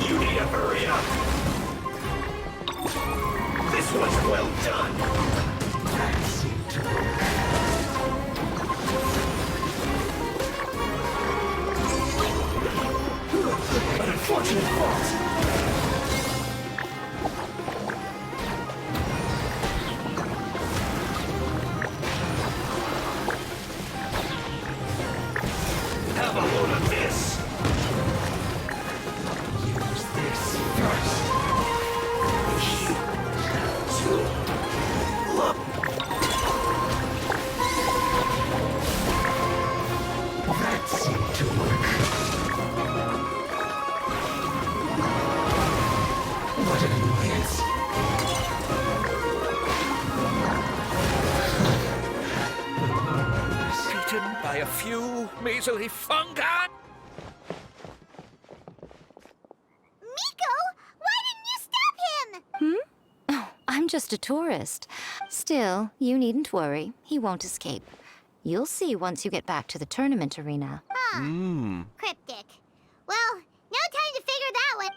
You need to hurry up. This one's well done. An unfortunate fault. Have a load of this. Use this first. Look.
few measly fungi?
Miko, why didn't you stop him?
Oh, I'm just a tourist. Still, you needn't worry. He won't escape. You'll see once you get back to the tournament arena.
Hmm.
Cryptic. Well, no time to figure that one.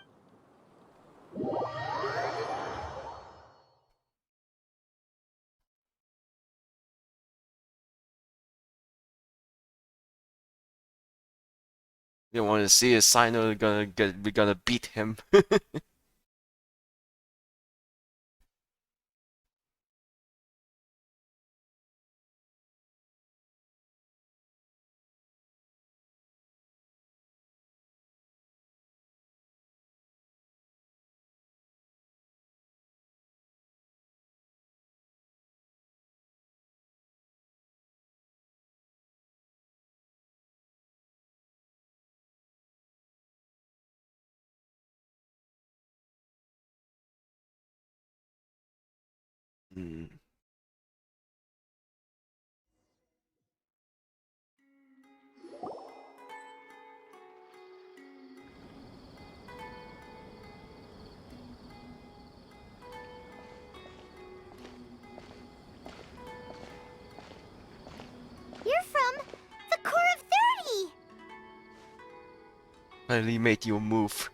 You want to see is Sino we're gonna beat him. Hmm.
You're from the Core of 30.
Finally made your move.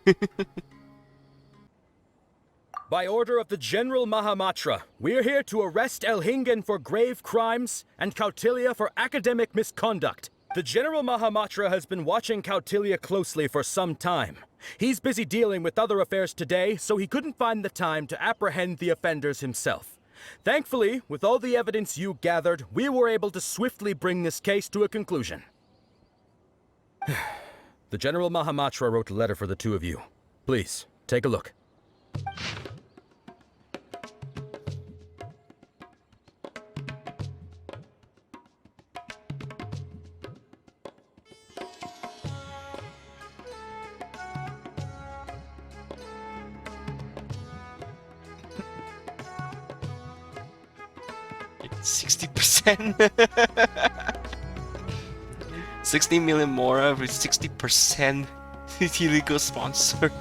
By order of the General Mahamatra, we're here to arrest Elhingen for grave crimes and Kautilya for academic misconduct. The General Mahamatra has been watching Kautilya closely for some time. He's busy dealing with other affairs today, so he couldn't find the time to apprehend the offenders himself. Thankfully, with all the evidence you gathered, we were able to swiftly bring this case to a conclusion. The General Mahamatra wrote a letter for the two of you. Please, take a look.
It's 60%. 60 million more with 60% illegal sponsor.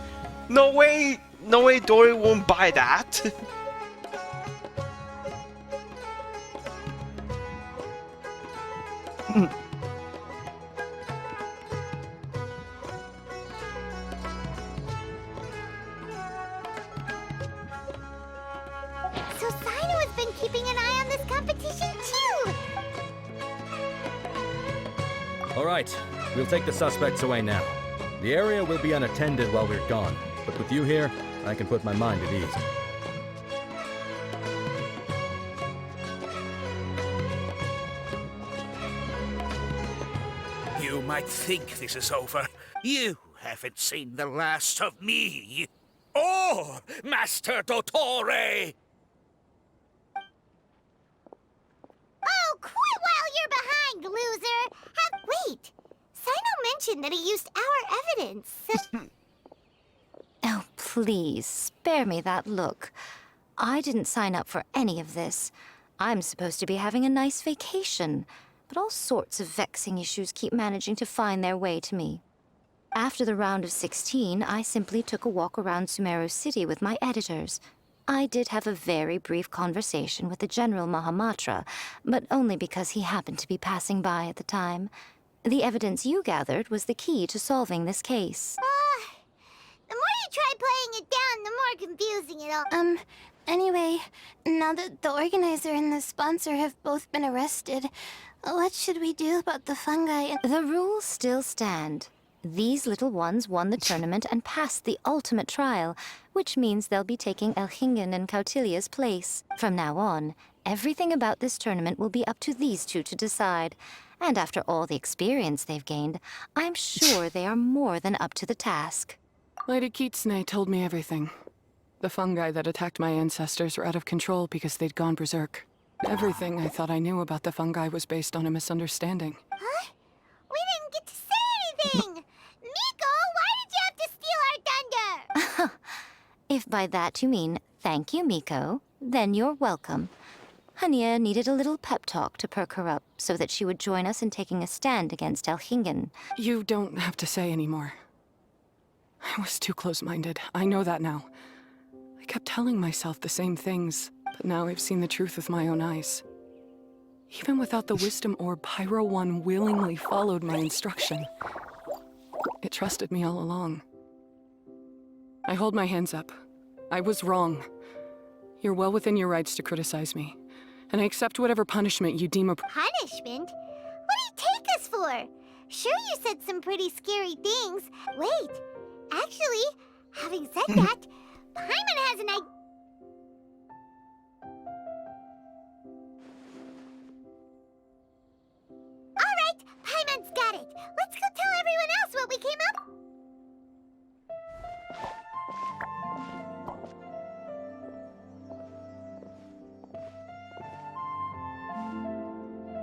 No way! No way Dory won't buy that!
So Sino has been keeping an eye on this competition too.
All right, we'll take the suspects away now. The area will be unattended while we're gone, but with you here, I can put my mind at ease.
You might think this is over. You haven't seen the last of me. Oh, Master Dottore!
Oh, quit while you're behind, loser! Wait! Sino mentioned that he used our evidence.
Oh, please, spare me that look. I didn't sign up for any of this. I'm supposed to be having a nice vacation, but all sorts of vexing issues keep managing to find their way to me. After the round of 16, I simply took a walk around Sumeru City with my editors. I did have a very brief conversation with the General Mahamatra, but only because he happened to be passing by at the time. The evidence you gathered was the key to solving this case.
The more you try playing it down, the more confusing it all.
Anyway, now that the organizer and the sponsor have both been arrested, what should we do about the fungi?
The rules still stand. These little ones won the tournament and passed the ultimate trial, which means they'll be taking Elhingen and Kautilya's place. From now on, everything about this tournament will be up to these two to decide. And after all the experience they've gained, I'm sure they are more than up to the task.
Lady Kitsune told me everything. The fungi that attacked my ancestors were out of control because they'd gone berserk. Everything I thought I knew about the fungi was based on a misunderstanding.
Huh? We didn't get to say anything! Miko, why did you have to steal our thunder?
If by that you mean thank you, Miko, then you're welcome. Hania needed a little pep talk to perk her up so that she would join us in taking a stand against Elhingen.
You don't have to say anymore. I was too close-minded. I know that now. I kept telling myself the same things, but now I've seen the truth with my own eyes. Even without the wisdom orb, Pyro 1 willingly followed my instruction. It trusted me all along. I hold my hands up. I was wrong. You're well within your rights to criticize me, and I accept whatever punishment you deem appropriate.
Punishment? What do you take us for? Sure, you said some pretty scary things. Wait, actually, having said that, Paimon has an idea. Alright, Paimon's got it. Let's go tell everyone else what we came up.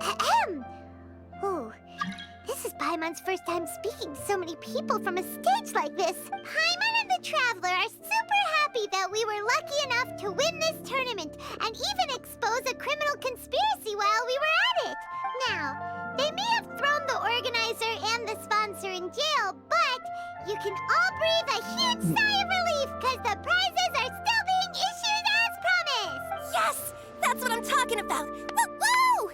Ahem. Ooh, this is Paimon's first time speaking to so many people from a stage like this. Paimon and the Traveler are super happy that we were lucky enough to win this tournament and even expose a criminal conspiracy while we were at it. Now, they may have thrown the organizer and the sponsor in jail, but you can all breathe a huge sigh of relief because the prizes are still being issued as promised.
Yes! That's what I'm talking about! Woo!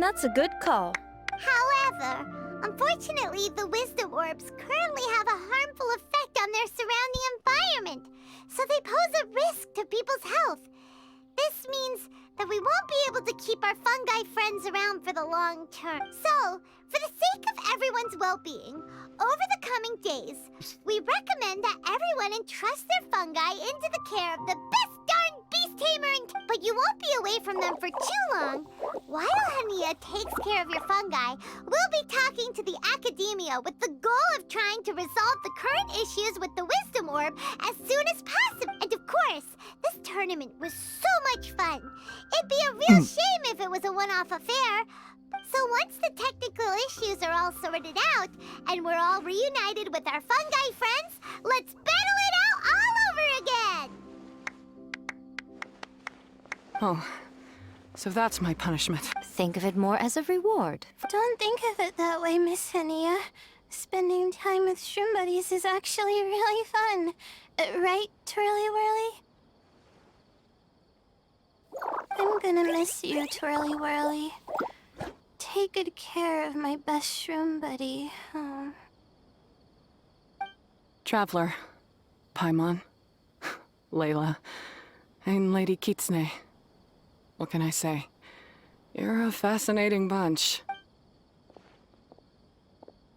That's a good call.
However, unfortunately, the wisdom orbs currently have a harmful effect on their surrounding environment, so they pose a risk to people's health. This means that we won't be able to keep our fungi friends around for the long term. So, for the sake of everyone's well-being, over the coming days, we recommend that everyone entrust their fungi into the care of the best darn beast tamer but you won't be away from them for too long. While Hania takes care of your fungi, we'll be talking to the academia with the goal of trying to resolve the current issues with the wisdom orb as soon as possible. And of course, this tournament was so much fun. It'd be a real shame if it was a one-off affair. So once the technical issues are all sorted out, and we're all reunited with our fungi friends, let's battle it out all over again!
Oh, so that's my punishment.
Think of it more as a reward.
Don't think of it that way, Miss Hania. Spending time with shroom buddies is actually really fun. Right, Twirly Whirly? I'm gonna miss you, Twirly Whirly. Take good care of my best shroom buddy. Oh.
Traveler, Paimon, Layla, and Lady Kitsune. What can I say? You're a fascinating bunch.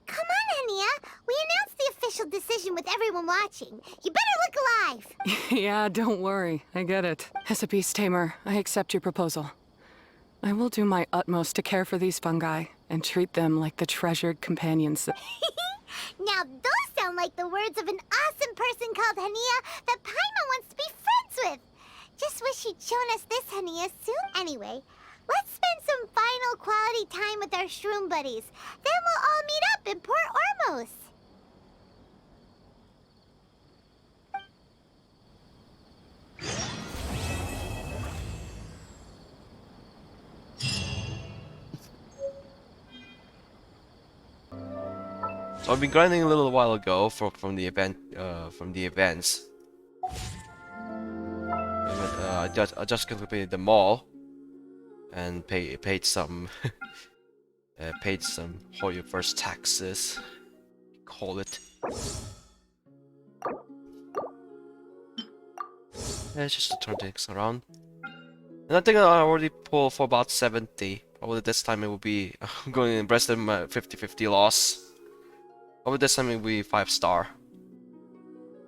Come on, Hania. We announced the official decision with everyone watching. You better look alive.
Yeah, don't worry. I get it. As a beast tamer, I accept your proposal. I will do my utmost to care for these fungi and treat them like the treasured companions.
Now those sound like the words of an awesome person called Hania that Paimon wants to be friends with. Just wish you'd shown us this, Hania, soon. Anyway, let's spend some final quality time with our shroom buddies. Then we'll all meet up in Port Ormos.
So I've been grinding a little while ago from the events. I just completed the mall and paid some Hoyo first taxes. Call it. Yeah, just to turn things around. And I think I already pulled for about 70. Probably this time it will be I'm going to embrace them 50-50 loss. Over this time it will be 5-star.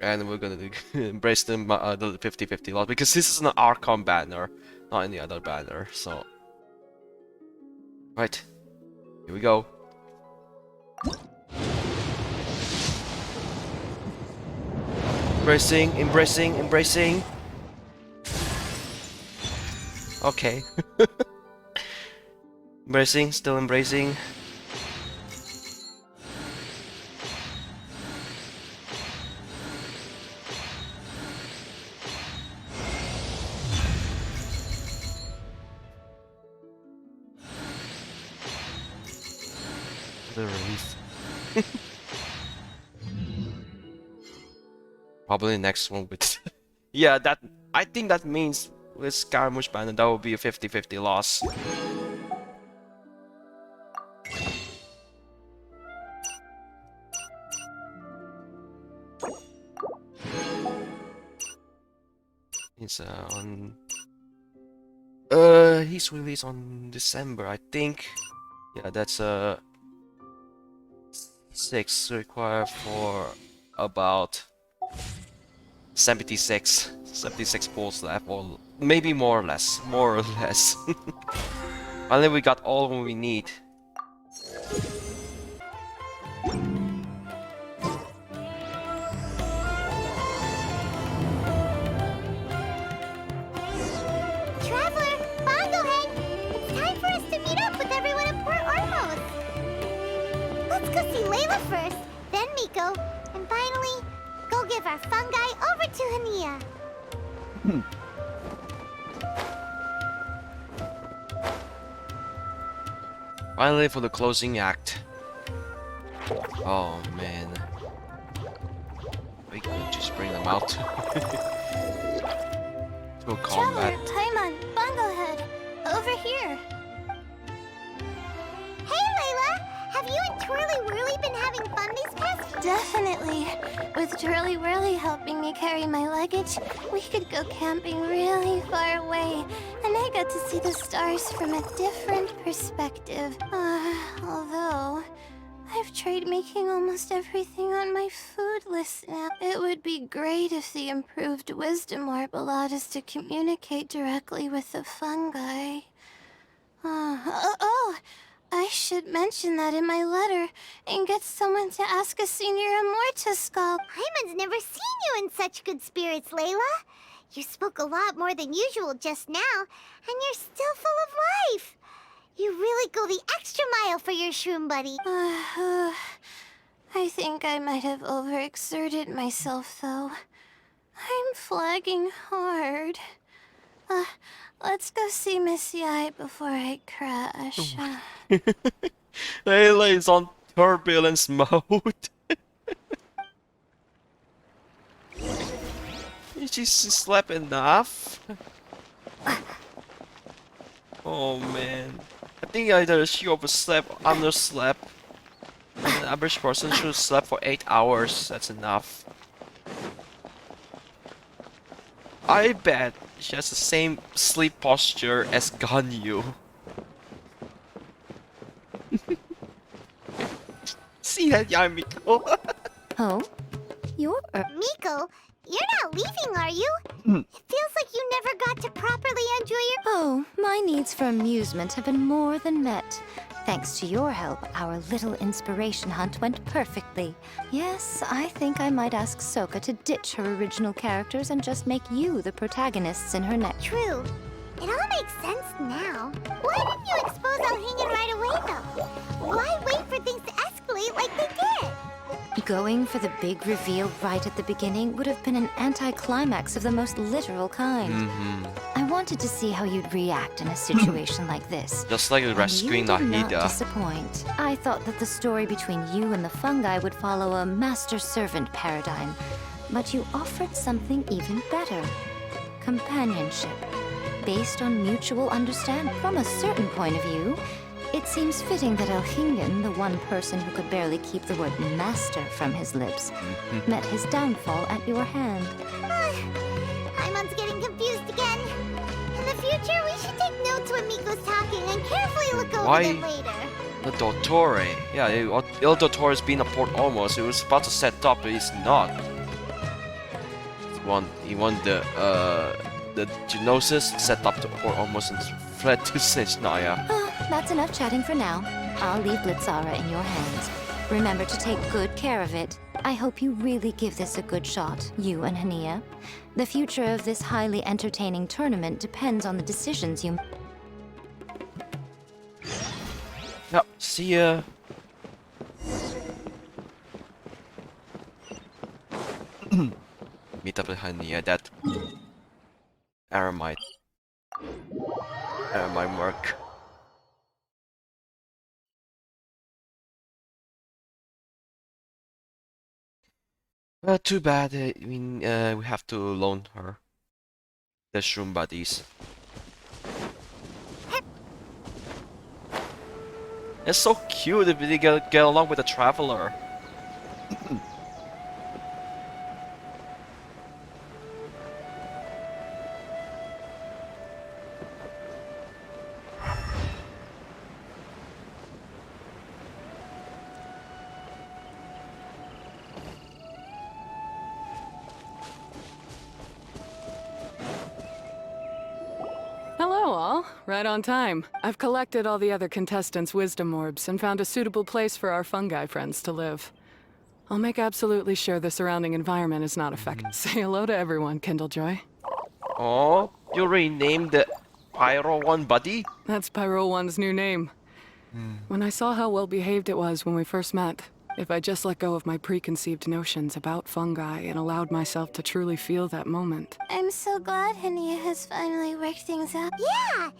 And we're gonna embrace them the 50-50 loss because this is an Archon banner, not any other banner, so. Right. Here we go. Embracing, embracing, embracing. Okay. Embracing, still embracing. the release. Probably next one with yeah, that I think that means with Scaramouche Bandit that will be a 50-50 loss. It's on he's released on December, I think. Yeah, that's 6 required for about 76 pulls left, or maybe more or less. Finally we got all we need.
Traveler, Bongo-Head, it's time for us to meet up with everyone at Port Ormos. Let's go see Layla first, then Miko, and finally, go give our fungi over to Hania.
Finally for the closing act. Oh man. We could just bring them out to a combat.
Traveler, Paimon, Bongo-Head, over here.
Hey Layla, have you and Twirly Whirly been having fun these past few
Definitely. With Twirly Whirly helping me carry my luggage, we could go camping really far away, and I got to see the stars from a different perspective. Although, I've tried making almost everything on my food list now. It would be great if the improved wisdom orb allowed us to communicate directly with the fungi. I should mention that in my letter and get someone to ask a senior Immortus Skull.
Paimon's never seen you in such good spirits, Layla. You spoke a lot more than usual just now, and you're still full of life. You really go the extra mile for your shroom buddy.
I think I might have overexerted myself, though. I'm flagging hard. Let's go see Miss Yae before I crash.
Layla is on turbulence mode. She slept enough? Oh man. I think either she overslept or underslept. An average person should sleep for 8 hours. That's enough. I bet she has the same sleep posture as Ganyu. See that, Yae Miko?
Oh? You're...
Miko, you're not leaving, are you? It feels like you never got to properly enjoy your...
Oh, my needs for amusement have been more than met. Thanks to your help, our little inspiration hunt went perfectly. Yes, I think I might ask Sokka to ditch her original characters and just make you the protagonists in her next...
True. It all makes sense now. Why didn't you expose Alhingen right away, though? Why wait for things to escalate like they did?
Going for the big reveal right at the beginning would have been an anticlimax of the most literal kind. I wanted to see how you'd react in a situation like this.
Just like rescuing
You did not
Nahida.
disappoint. I thought that the story between you and the fungi would follow a master-servant paradigm, but you offered something even better. Companionship, based on mutual understanding. From a certain point of view, it seems fitting that Elhingen, the one person who could barely keep the word master from his lips, met his downfall at your hand.
Paimon's getting confused again. In the future, we should take notes when Miko's talking and carefully look over them later.
The Dottore. Yeah, Il Dottore's been a Port Ormos. He was about to set up, but he's not. He won the Genosis, set up the Port Ormos, and fled to Sejnaya.
That's enough chatting for now. I'll leave Blitzara in your hands. Remember to take good care of it. I hope you really give this a good shot, you and Hania. The future of this highly entertaining tournament depends on the decisions you...
Yep, see ya. Meet up with Hania, that Eremite mark. Too bad. I mean, we have to loan her the shroom buddies. It's so cute if they get along with the traveler.
Hello, all. Right on time. I've collected all the other contestants' wisdom orbs and found a suitable place for our fungi friends to live. I'll make absolutely sure the surrounding environment is not affected. Say hello to everyone, Kindlejoy.
Oh, you renamed the Pyro one buddy?
That's Pyro One's new name. When I saw how well behaved it was when we first met, if I just let go of my preconceived notions about fungi and allowed myself to truly feel that moment.
I'm so glad Hania has finally worked things out.
Yeah!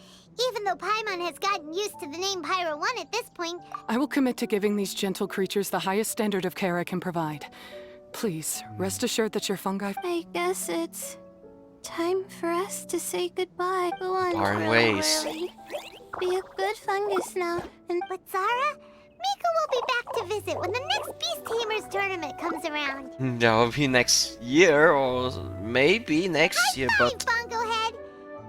Even though Paimon has gotten used to the name Pyro 1 at this point.
I will commit to giving these gentle creatures the highest standard of care I can provide. Please, rest assured that your fungi...
I guess it's time for us to say goodbye. Go on,
Darn
really,
ways.
really. Be a good fungus now, and...
But Zara, Miko will be back to visit when the next Beast Tamers tournament comes around.
That will be next year, or maybe next year, but...
Bongo-Head.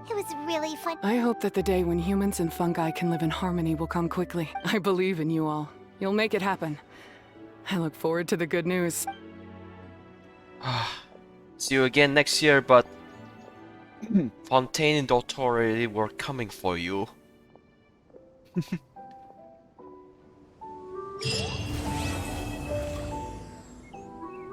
It was really fun.
I hope that the day when humans and fungi can live in harmony will come quickly. I believe in you all. You'll make it happen. I look forward to the good news.
See you again next year, but... Fontaine and Dottore were coming for you.